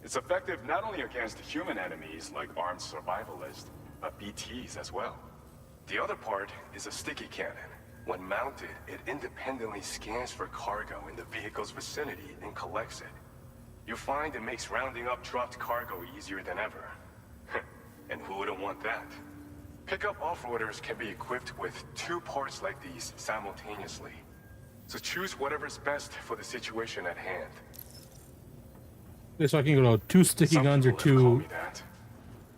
It's effective not only against human enemies like armed survivalists, but BTs as well. The other part is a sticky cannon. When mounted, it independently scans for cargo in the vehicle's vicinity and collects it. You'll find it makes rounding up dropped cargo easier than ever. And who wouldn't want that? Pickup off-roaders can be equipped with 2 parts like these simultaneously. So choose whatever's best for the situation at hand. Okay, so I can go to 2 sticky guns or Some people have called 2. me that.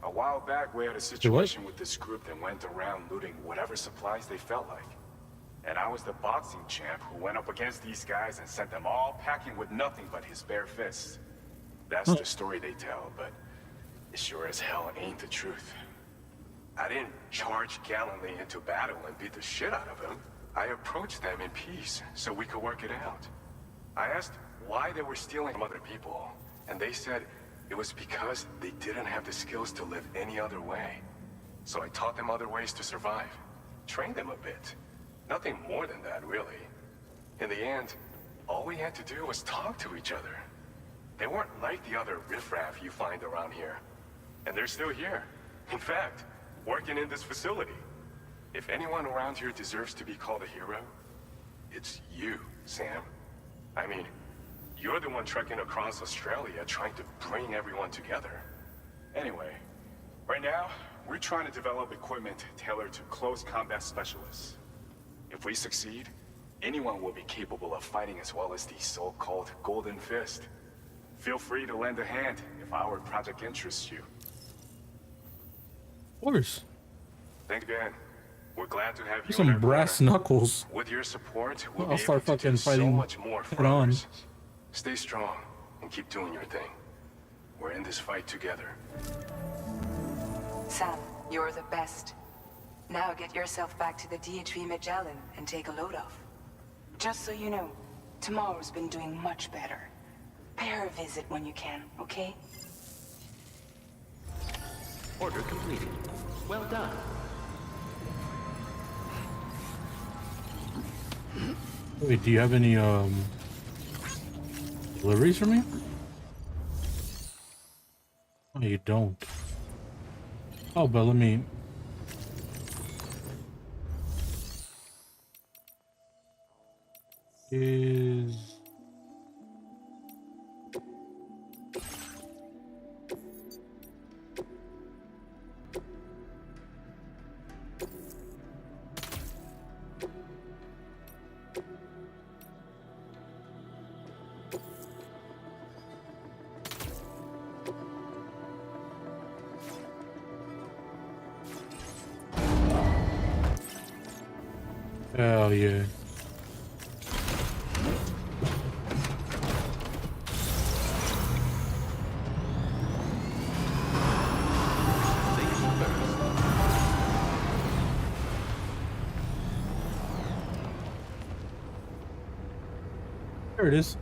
A while back, we had a situation with this group that went around looting whatever supplies they felt like. And I was the boxing champ who went up against these guys and sent them all packing with nothing but his bare fists. That's the story they tell, but it sure as hell ain't the truth. I didn't charge gallantly into battle and beat the shit out of them. I approached them in peace so we could work it out. I asked why they were stealing from other people, and they said it was because they didn't have the skills to live any other way. So I taught them other ways to survive, trained them a bit. Nothing more than that, really. In the end, all we had to do was talk to each other. They weren't like the other riffraff you find around here. And they're still here. In fact, working in this facility. If anyone around here deserves to be called a hero, it's you, Sam. I mean, you're the one trekking across Australia trying to bring everyone together. Anyway, right now, we're trying to develop equipment tailored to close combat specialists. If we succeed, anyone will be capable of fighting as well as the so-called Golden Fist. Feel free to lend a hand if our project interests you. Of course. Thanks again. We're glad to have you. Some brass knuckles. With your support, we'll I'll be start able to do fucking fighting so much more for head on. others. Stay strong and keep doing your thing. We're in this fight together. Sam, you're the best. Now get yourself back to the DHV Magellan and take a load off. Just so you know, tomorrow's been doing much better. Pay her a visit when you can, okay? Order completed. Well done. Wait, do you have any deliveries for me? Oh, you don't. Oh, but let me. Is hell yeah. There it is.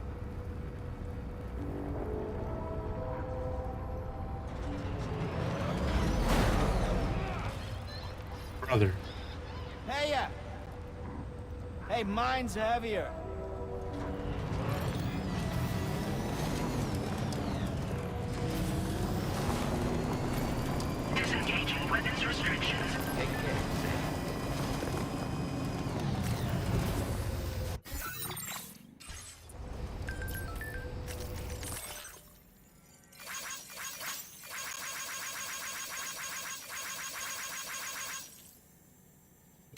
Brother. Hey, hey, mine's heavier. Disengaging weapons restrictions. Take care, Sam.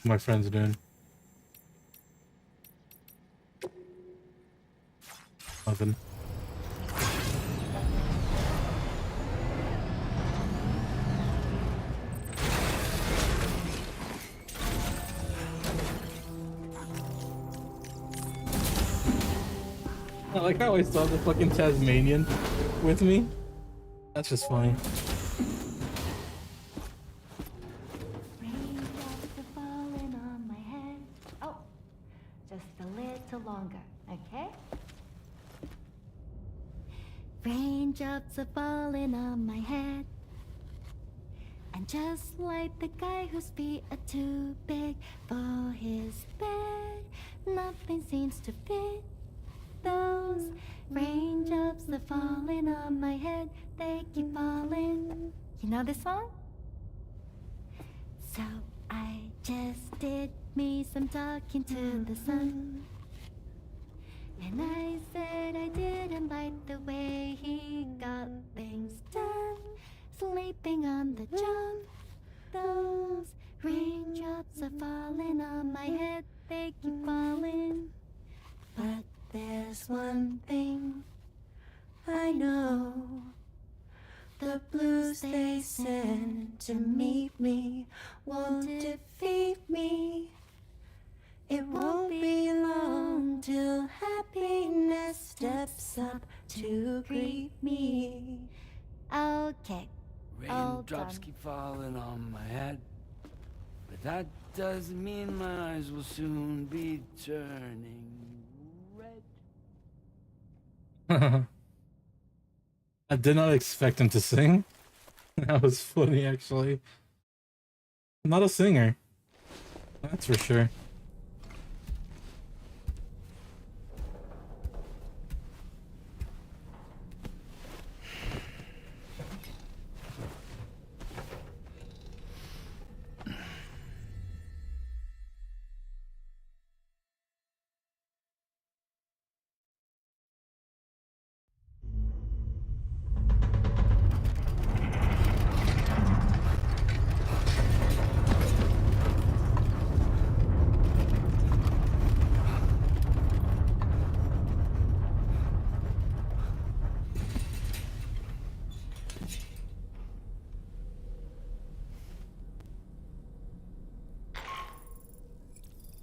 My friends doing. Nothing. I like how I saw the fucking Tasmanian with me. That's just funny. Raindrops are falling on my head. Oh, just a little longer, okay? Raindrops are falling on my head. And just like the guy whose feet are too big for his bed, nothing seems to fit. Those raindrops are falling on my head, they keep falling. You know this song? So I just did me some talking to the sun. And I said I didn't like the way he got things done. Sleeping on the job. Those raindrops are falling on my head, they keep falling. But there's one thing I know. The blues they send to meet me won't defeat me. It won't be long till happiness steps up to greet me. Okay. All Raindrops done. keep falling on my head, but that doesn't mean my eyes will soon be turning red. I did not expect him to sing. That was funny, actually. I'm not a singer. That's for sure.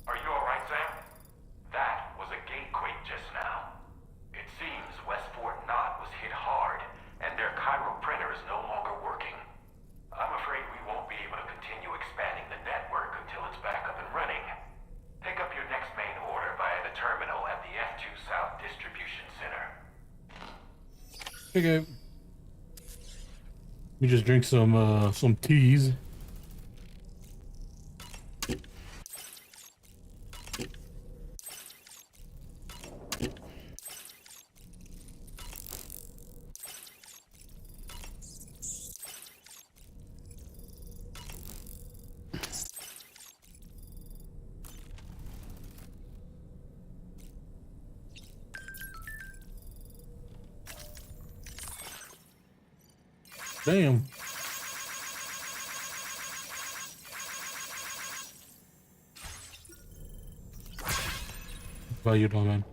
Are you alright, Sam? That was a gatequake just now. It seems West Fort Knott was hit hard, and their Cairo printer is no longer working. I'm afraid we won't be able to continue expanding the network until it's back up and running. Pick up your next main order via the terminal at the F2 South Distribution Center. Okay. We just drink some teas. Damn. How you doing, man?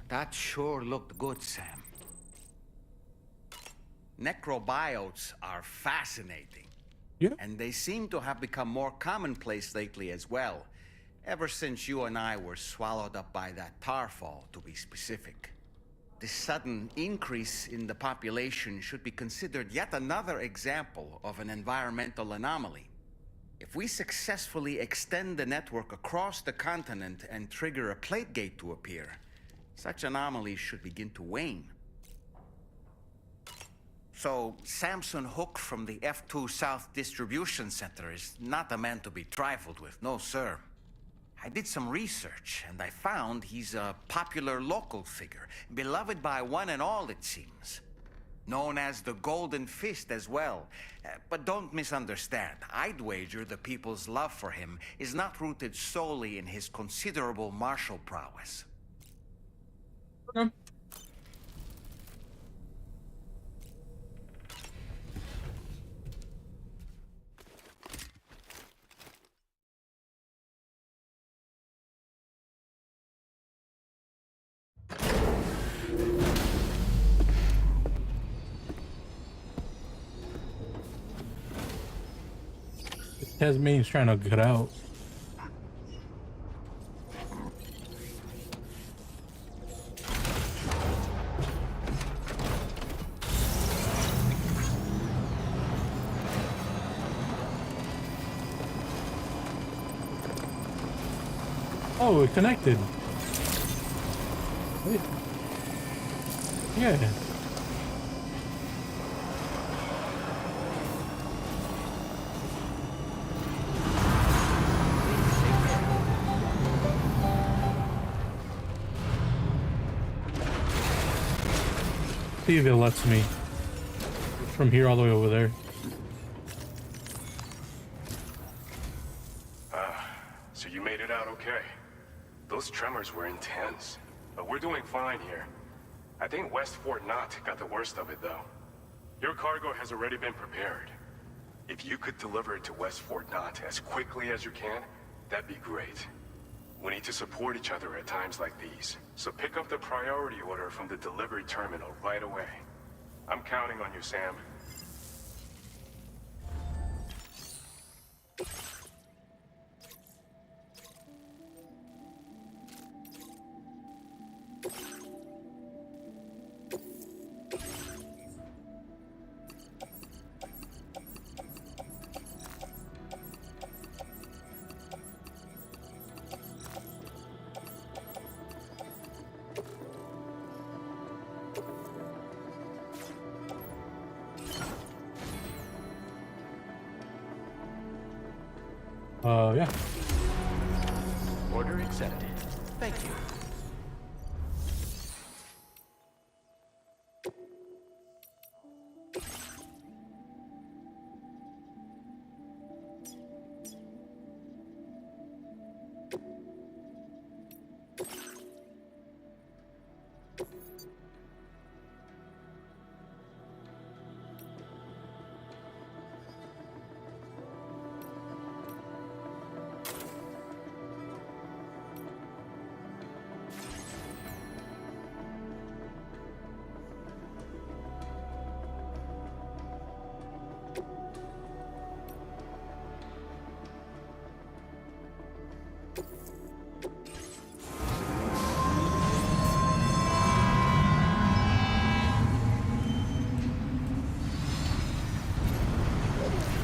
That sure looked good, Sam. Necrobiotes are fascinating. Yeah. And they seem to have become more commonplace lately as well. Ever since you and I were swallowed up by that tarfall, to be specific. This sudden increase in the population should be considered yet another example of an environmental anomaly. If we successfully extend the network across the continent and trigger a plate gate to appear, such anomalies should begin to wane. So, Samson Hook from the F2 South Distribution Center is not a man to be trifled with, no sir. I did some research, and I found he's a popular local figure, beloved by one and all, it seems. Known as the Golden Fist as well. But don't misunderstand. I'd wager the people's love for him is not rooted solely in his considerable martial prowess. Okay. Tasmanian's trying to get out. Oh, it connected. Wait. Yeah. See if it lets me from here all the way over there. So you made it out okay. Those tremors were intense, but we're doing fine here. I think West Fort Knott got the worst of it, though. Your cargo has already been prepared. If you could deliver it to West Fort Knott as quickly as you can, that'd be great. We need to support each other at times like these, so pick up the priority order from the delivery terminal right away. I'm counting on you, Sam. Yeah. Order accepted. Thank you.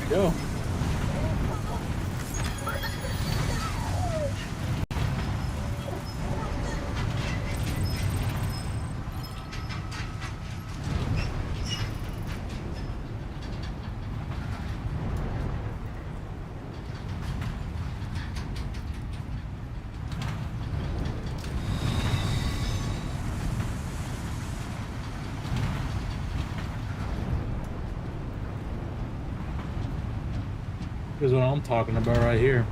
Go. Here's what I'm talking about right here.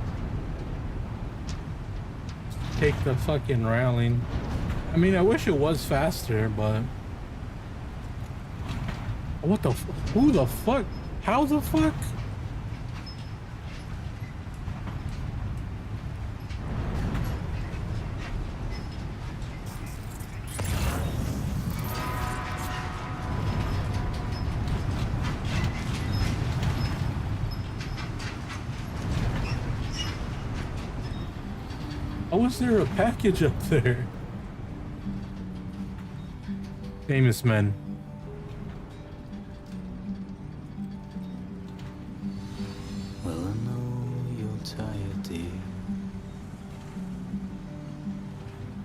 Take the fucking railing. I mean, I wish it was faster, but what the? Who the fuck? How the fuck? How was there a package up there? Famous men. Well, I know you're tired, dear.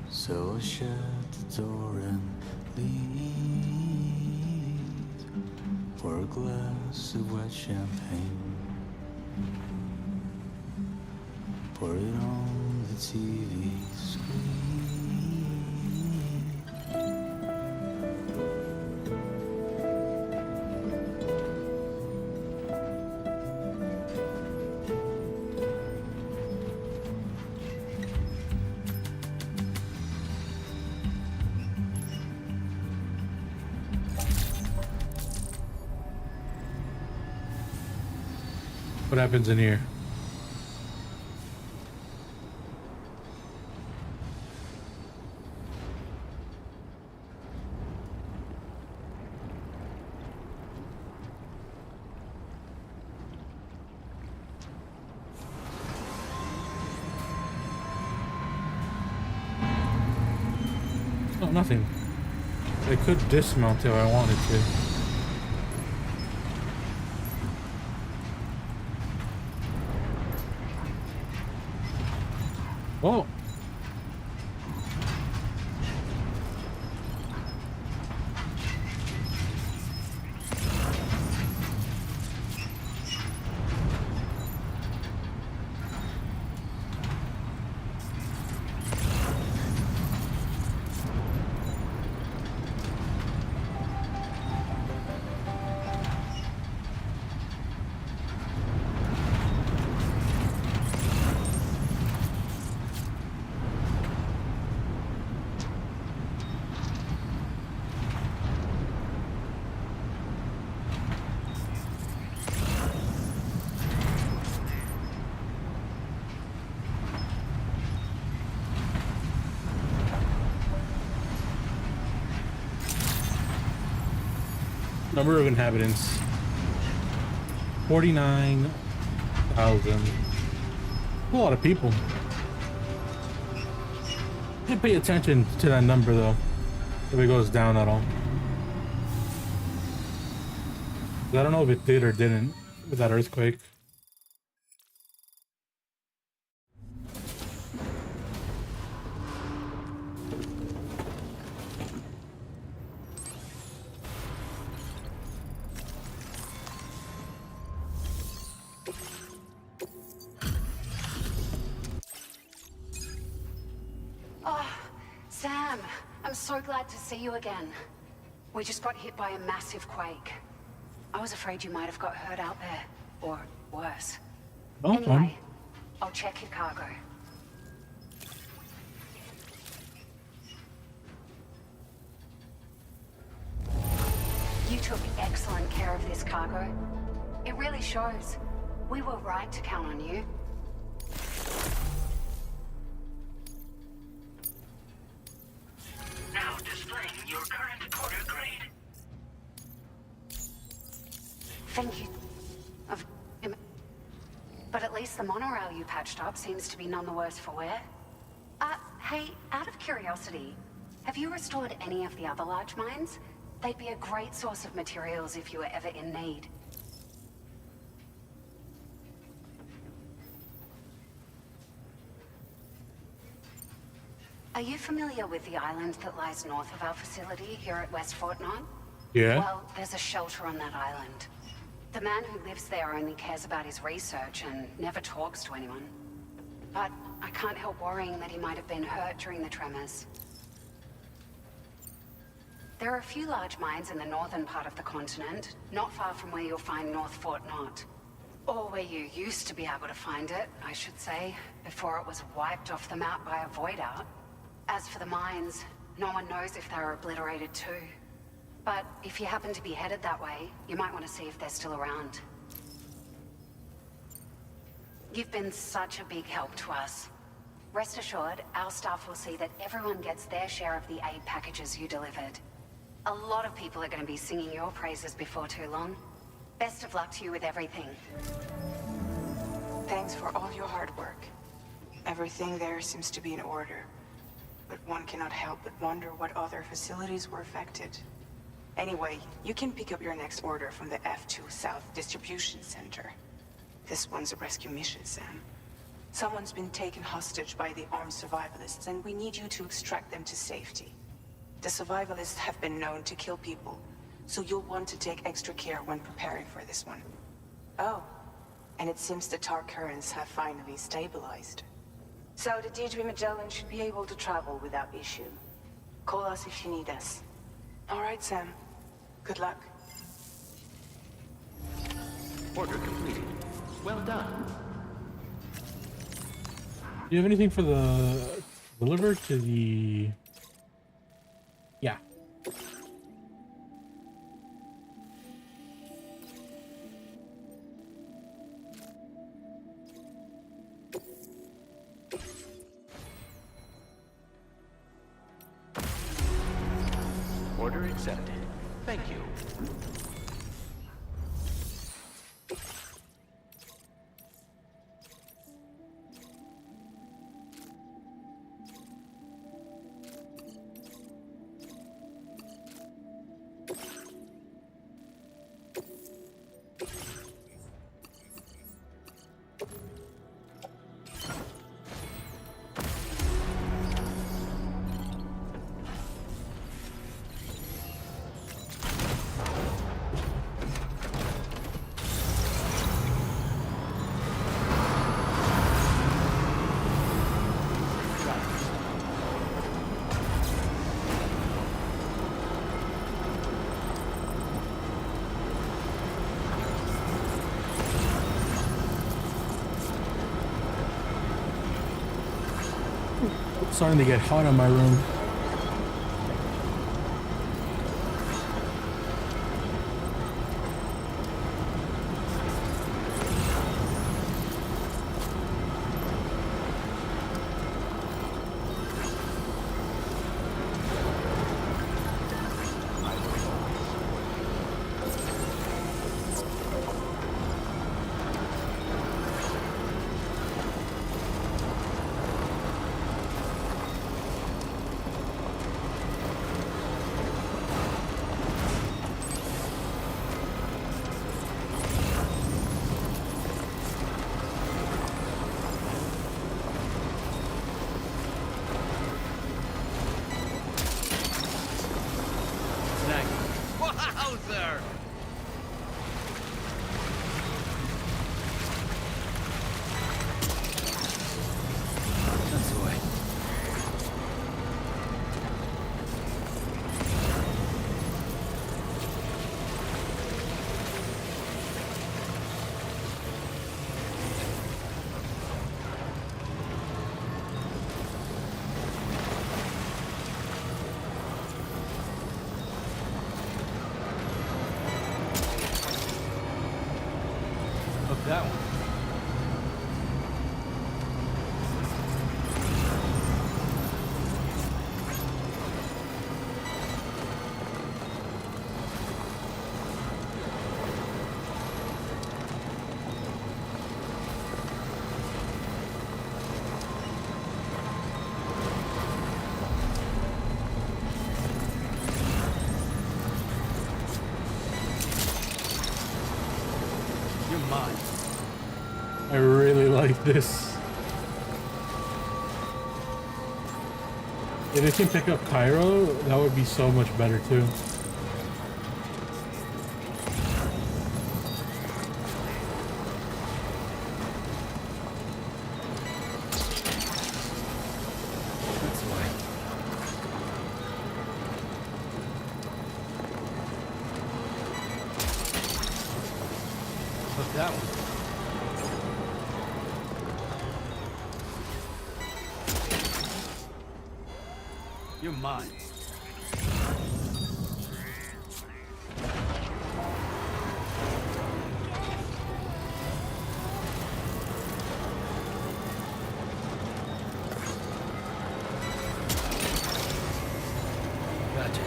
So I'll shut the door and leave for a glass of white champagne. Pour it on the TV screen. What happens in here? Oh, nothing. I could dismount if I wanted to. Oh! Number of inhabitants 49,000. A lot of people. Can't pay attention to that number though, if it goes down at all. I don't know if it did or didn't with that earthquake. So glad to see you again. We just got hit by a massive quake. I was afraid you might have got hurt out there. Or worse. Oh, anyway, I'll check your cargo. You took excellent care of this cargo. It really shows. We were right to count on you. Now displaying your current porter grade. Thank you. But at least the monorail you patched up seems to be none the worse for wear. Hey, out of curiosity, have you restored any of the other large mines? They'd be a great source of materials if you were ever in need. Are you familiar with the island that lies north of our facility here at West Fort Knox? Yeah. Well, there's a shelter on that island. The man who lives there only cares about his research and never talks to anyone. But I can't help worrying that he might have been hurt during the tremors. There are a few large mines in the northern part of the continent, not far from where you'll find North Fort Knox. Or where you used to be able to find it, I should say, before it was wiped off the map by a void out. As for the mines, no one knows if they're obliterated too. But if you happen to be headed that way, you might want to see if they're still around. You've been such a big help to us. Rest assured, our staff will see that everyone gets their share of the aid packages you delivered. A lot of people are going to be singing your praises before too long. Best of luck to you with everything. Thanks for all your hard work. Everything there seems to be in order. But one cannot help but wonder what other facilities were affected. Anyway, you can pick up your next order from the F2 South Distribution Center. This one's a rescue mission, Sam. Someone's been taken hostage by the armed survivalists, and we need you to extract them to safety. The survivalists have been known to kill people, so you'll want to take extra care when preparing for this one. Oh, and it seems the tar currents have finally stabilized. So the D3 Magellan should be able to travel without issue. Call us if you need us. All right, Sam. Good luck. Order completed. Well done. Do you have anything for the deliver to the? Yeah. Order accepted. Thank you. Starting to get hot in my room. Wowzer! That's the way. that one. You're mine. I really like this. If it can pick up Cairo, that would be so much better too. That's why. Look, that one. You're mine. Gotcha.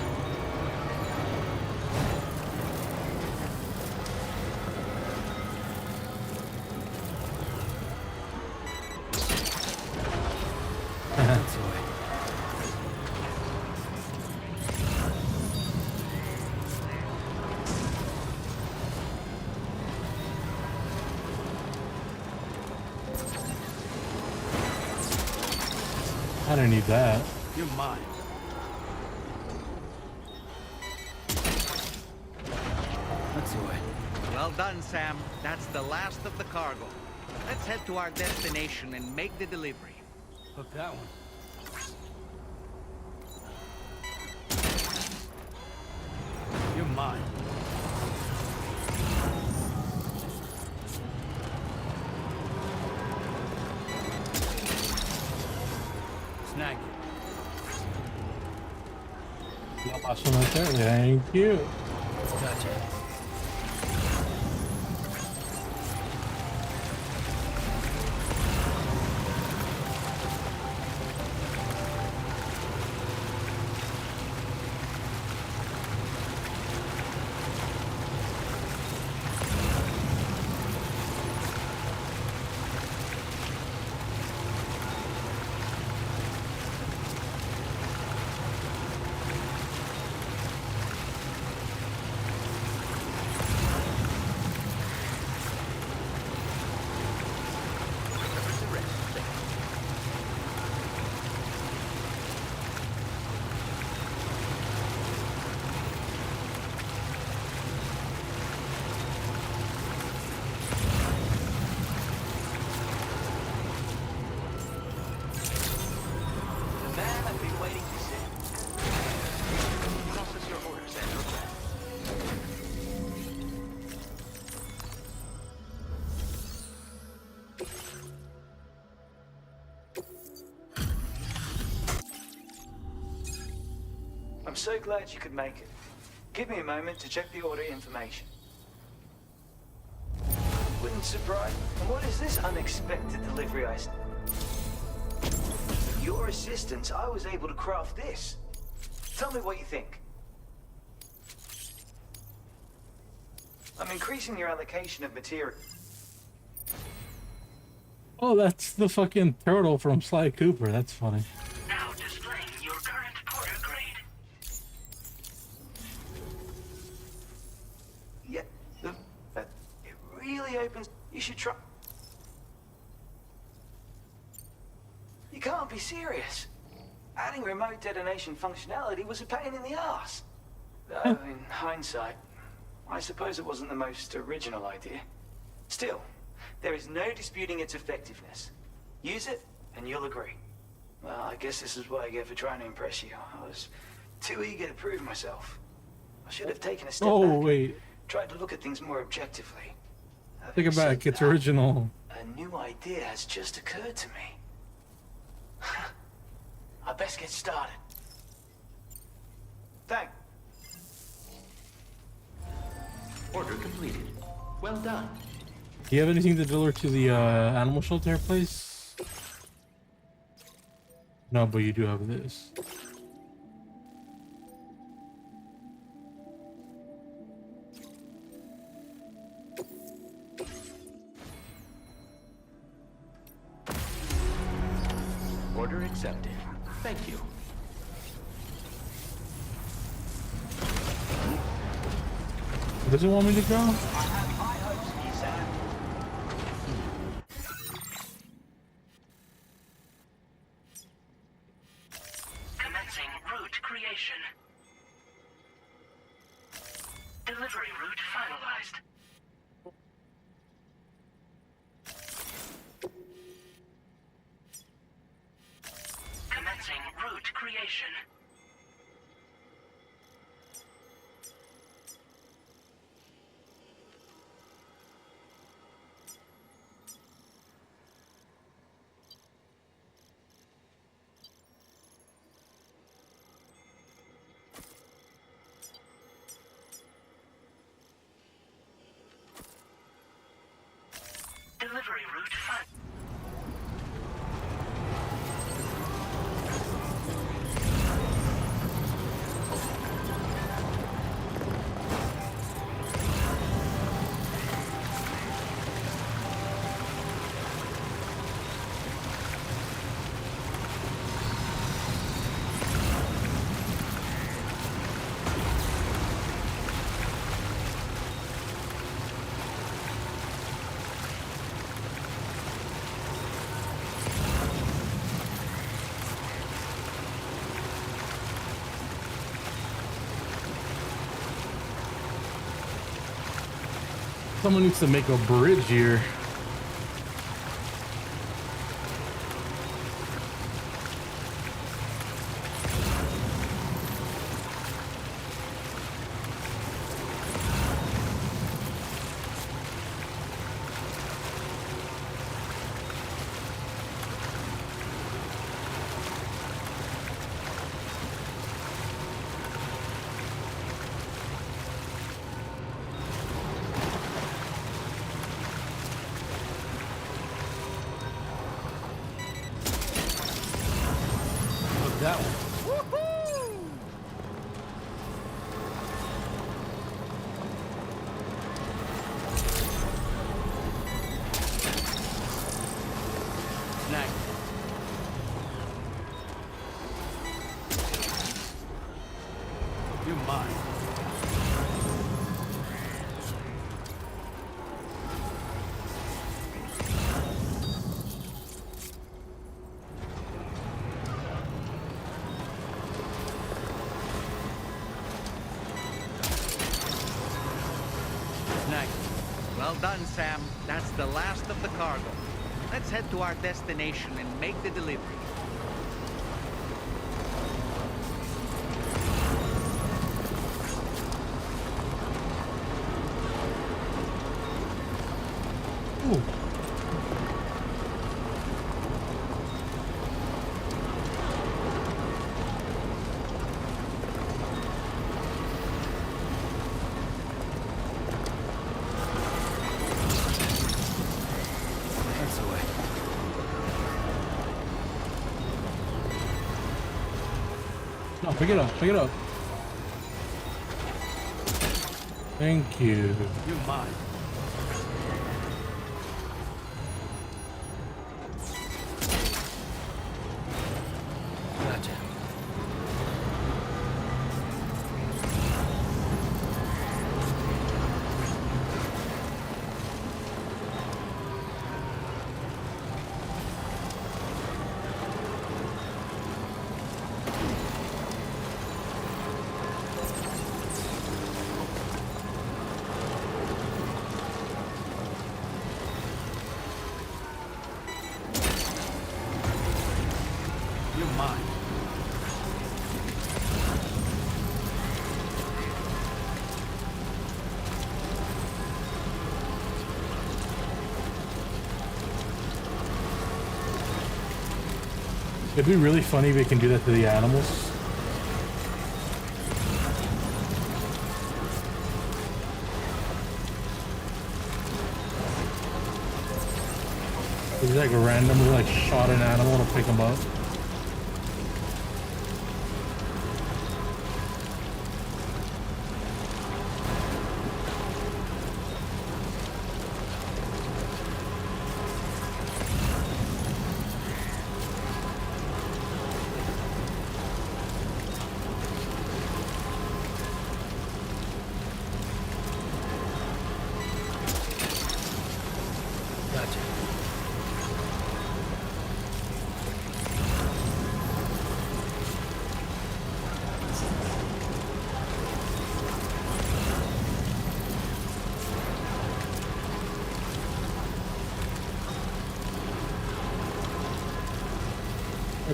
That's the way. I don't need that. You're mine. That's the way. Well done, Sam. That's the last of the cargo. Let's head to our destination and make the delivery. Look, that one. You're mine. Snag it. La paso no sé. Thank you. Gotcha. The man I've been waiting to see. Process your orders and requests. I'm so glad you could make it. Give me a moment to check the order information. Wouldn't surprise me. And what is this unexpected delivery I... With your assistance, I was able to craft this. Tell me what you think. I'm increasing your allocation of material. Oh, that's the fucking turtle from Sly Cooper. That's funny. Now displaying your current porter grade. Yeah, it really opens... You should try... You can't be serious. Adding remote detonation functionality was a pain in the ass. Though, in hindsight, I suppose it wasn't the most original idea. Still, there is no disputing its effectiveness. Use it, and you'll agree. Well, I guess this is what I get for trying to impress you. I was too eager to prove myself. I should have taken a step Oh, back. wait. Tried to look at things more objectively. Take it back. It's original. A new idea has just occurred to me. I best get started. Thanks. Order completed. Well done. Do you have anything to deliver to the animal shelter place? No, but you do have this. Order accepted. Thank you. Does it want me to go? I have high hopes for you, Sam. Commencing route creation. Delivery route finalized. Commencing route creation. Delivery route finalized. Someone needs to make a bridge here. That one. Snack. You're mine. Well done, Sam. That's the last of the cargo. Let's head to our destination and make the delivery. Ooh. That's the way. No, pick it up. Pick it up. Thank you. You're mine. Gotcha. You're mine. It'd be really funny if we can do that to the animals. He's like randomly like shot an animal to pick him up.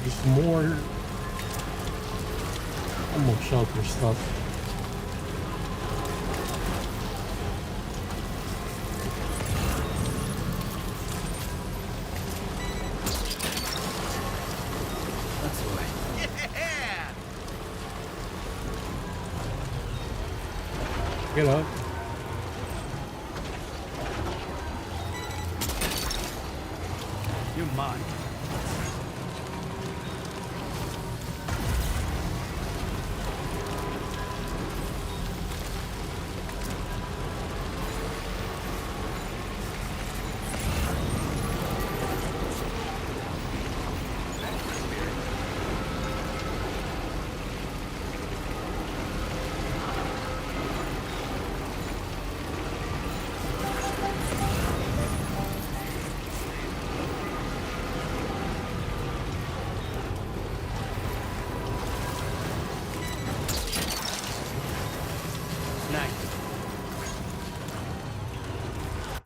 Just more almost shelter stuff. That's the way. Yeah! Get up. You're mine.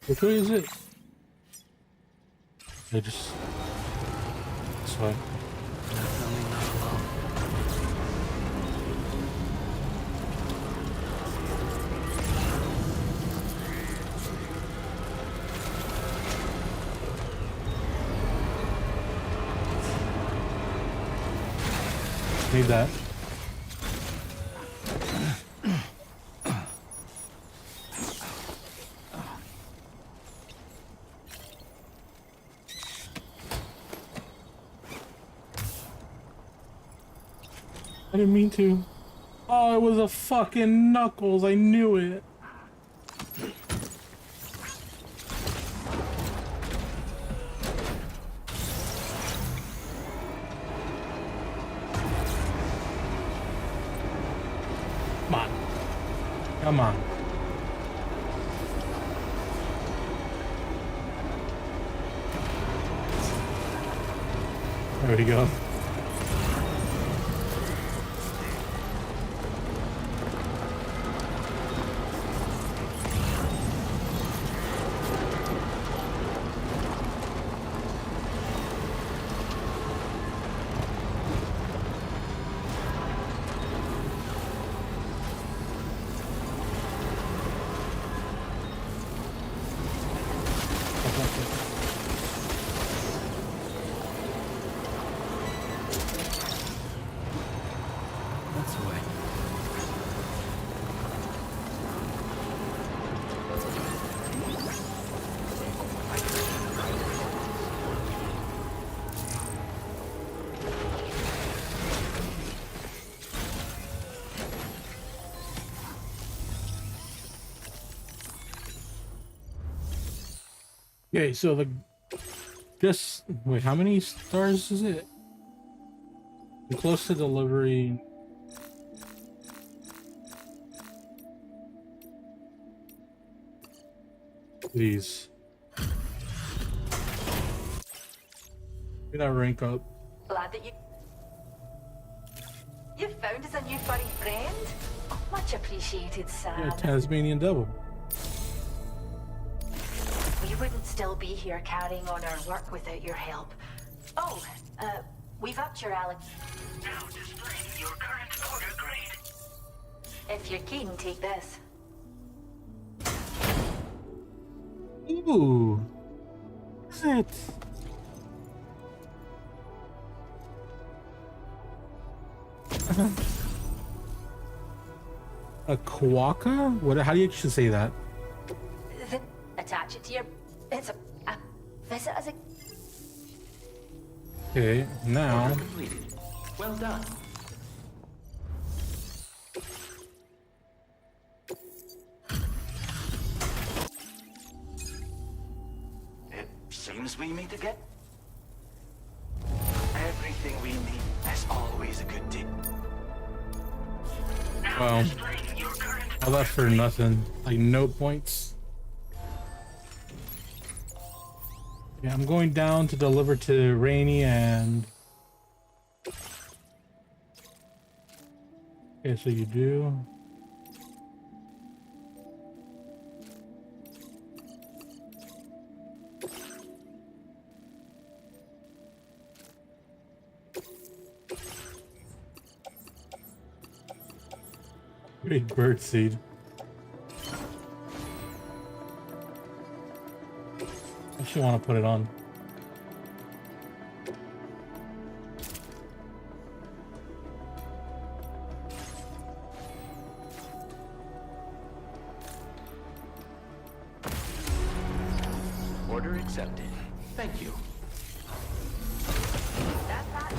Which way is it? I just... This way. Definitely not alone. Need that. I didn't mean to. Oh, it was a fucking Knuckles. I knew it. Come on. Come on. There we go. That's the way. Okay, so the just wait, how many stars is it? I'm close to delivery. These. Get that rank up. Glad that you found us a new furry friend. Much appreciated, Sam. Yeah, Tasmanian devil. We wouldn't still be here carrying on our work without your help. Oh, we've upped your Alex. Now displaying your current order grade. If you're keen, take this. Ooh. What's it? A quokka? What? How do you actually say that? Attach it to your... It's a visit as a Okay, now. Order completed. Well done. It seems we meet again. Everything we need is always a good deal. Well, all that for nothing. Like no points. Yeah, I'm going down to deliver to Rainy and. Okay, so you do. Great bird seed. I actually want to put it on. Order accepted. Thank you. That's not in.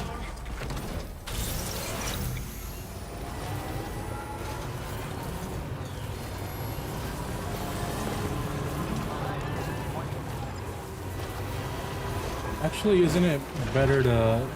Actually, isn't it better to...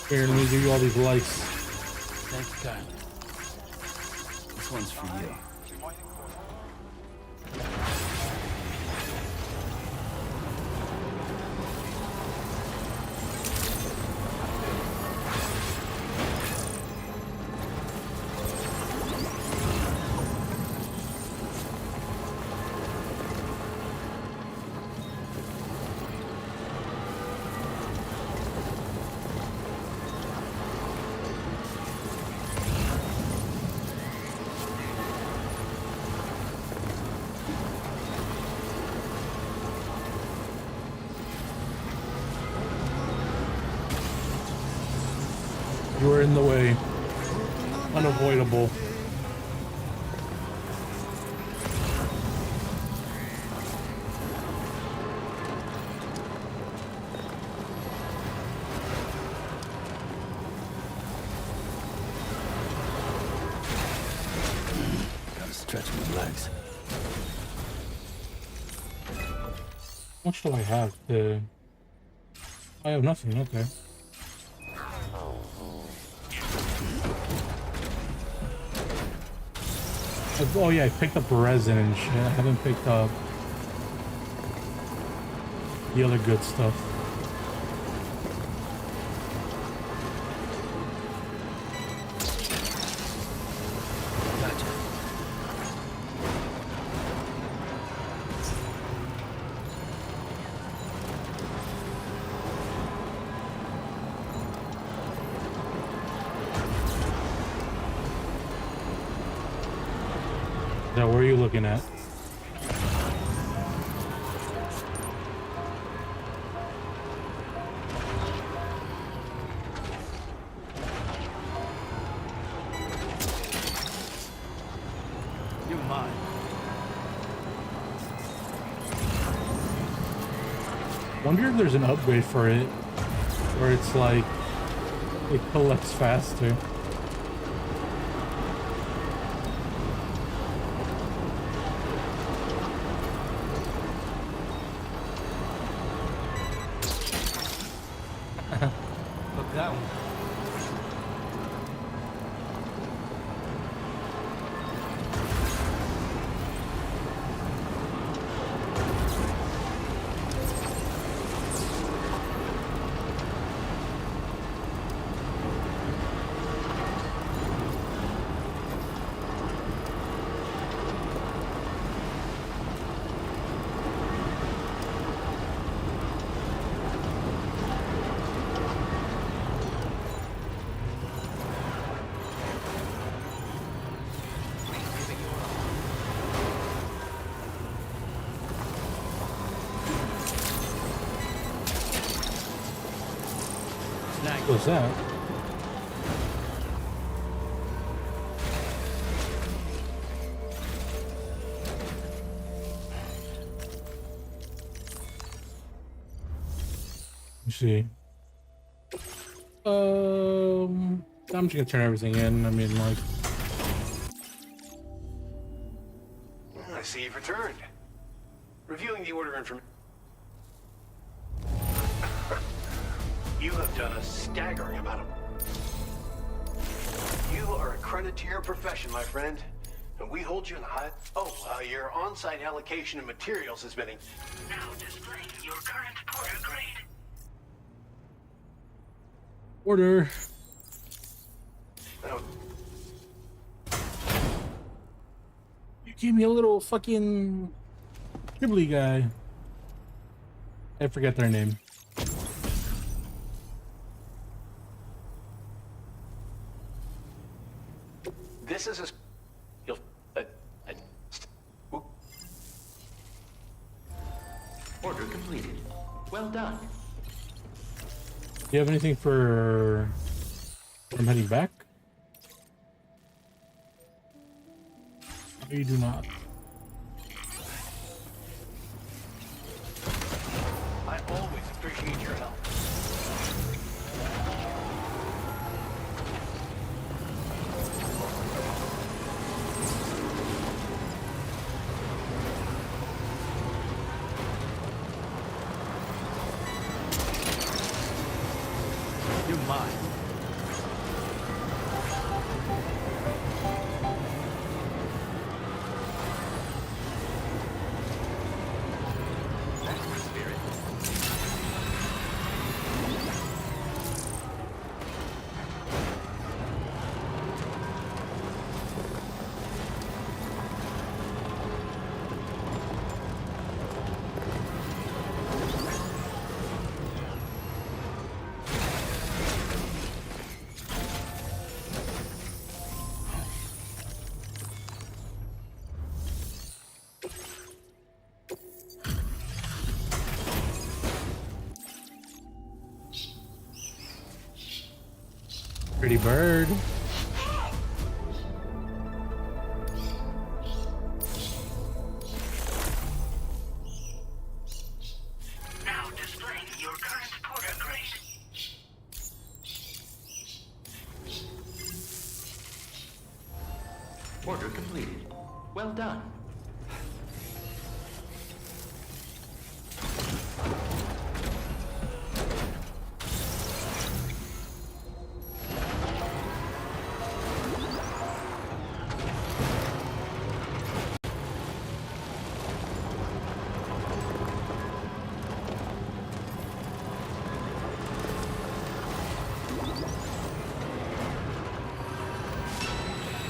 Here, let me give you all these likes. Thank you, God. This one's for you. You were in the way. Unavoidable. Gotta stretch my legs. How much do I have? I have nothing, okay. Oh yeah, I picked up resin and shit. I haven't picked up the other good stuff. Gotcha. Now, where are you looking at? You're mine. Wonder if there's an upgrade for it, where it's like it collects faster. Look that one. What's that? Let me see. I'm just gonna turn everything in. I mean, like. I see you've returned. Reviewing the order information. You have done a staggering amount of... You are a credit to your profession, my friend. And we hold you in high... your on-site allocation of materials has been... Now displaying your current porter grade. Order. Oh. You gave me a little fucking dribbly guy. I forget their name. This is a... You'll... Order completed. Well done. Do you have anything for... I'm heading back? No, you do not. I always appreciate your help. You're mine. That's the spirit. Pretty bird. Now displaying your current porter grade. Order completed. Well done.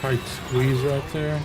Tight squeeze right there.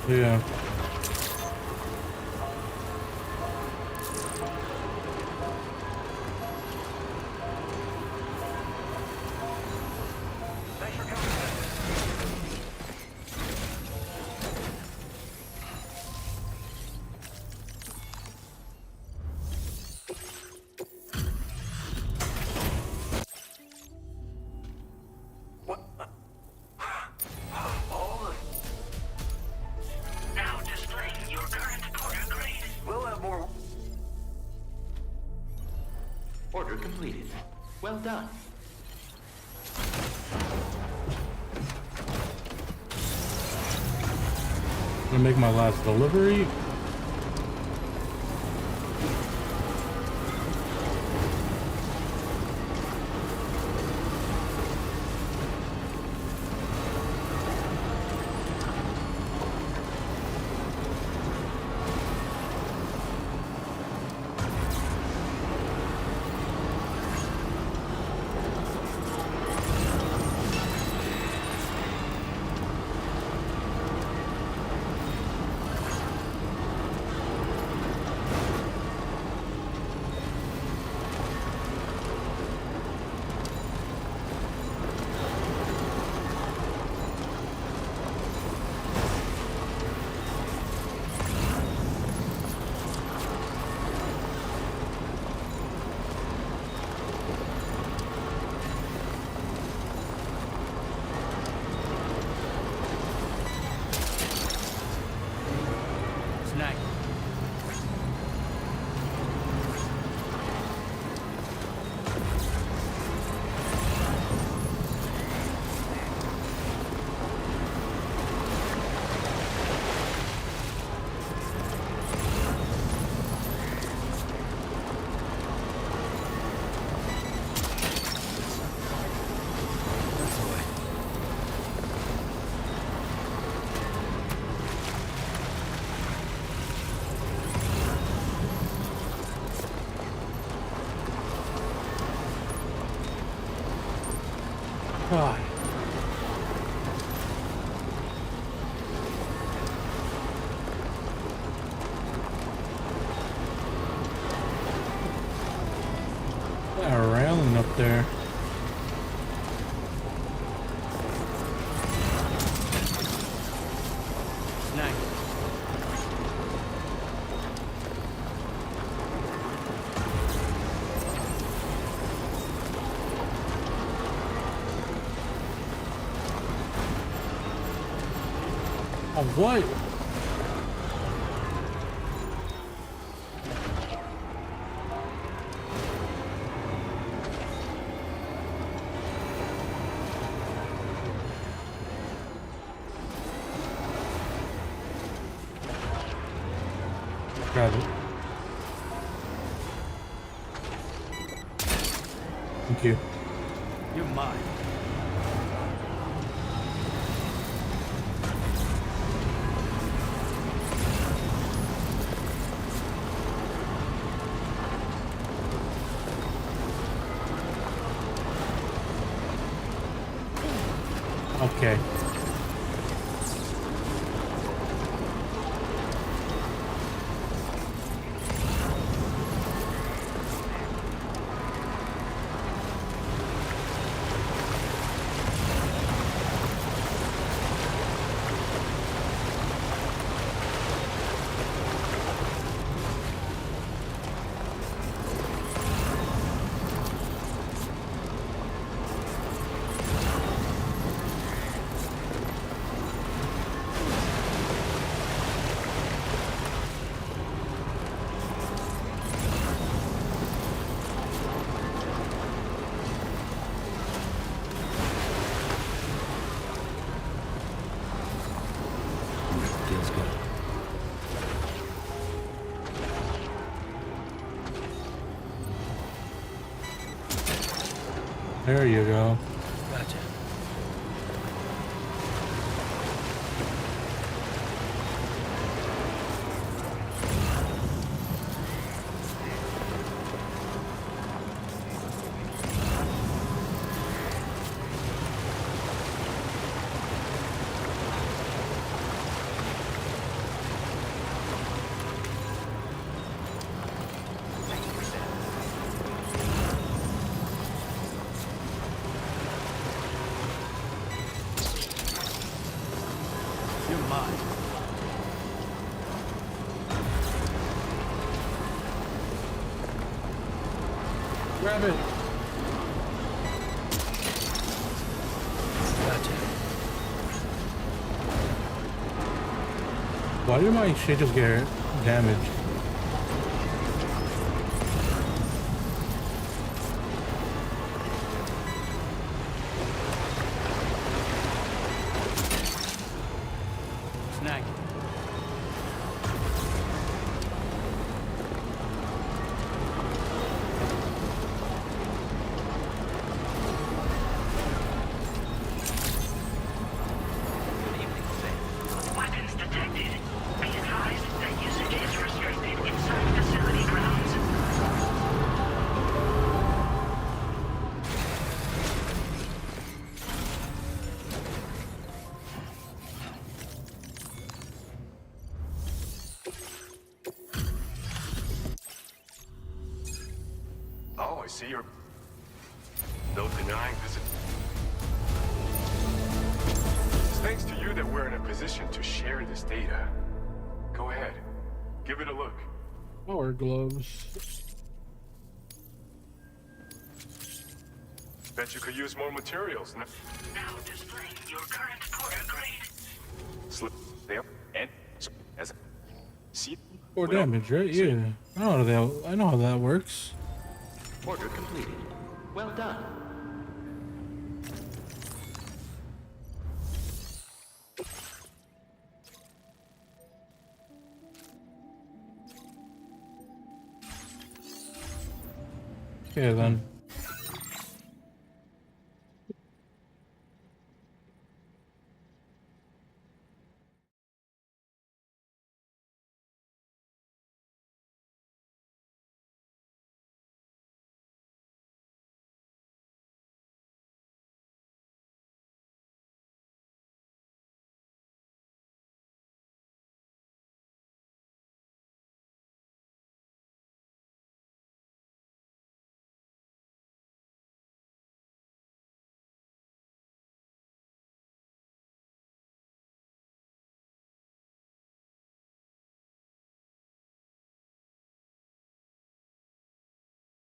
Yeah. Now displaying your current porter grade. We'll have more... Order completed. Well done. I'm gonna make my last delivery. God. Yeah, railing up there. Oh, what? Grab it. Thank you. You're mine. Okay. Feels good. There you go. Gotcha. You're mine. Grab it. Gotcha. Why did my shit just get damaged? Snag. Weapons detected. Be advised that usage is restricted inside facility grounds. Oh, I see you're... No denying this. It's thanks to you that we're in a position to share this data. Go ahead. Give it a look. Power gloves. Bet you could use more materials. Now displaying your current porter grade. Slip there and as see. Or damage, right? Yeah. I know how that works. Order completed. Well done. Okay then.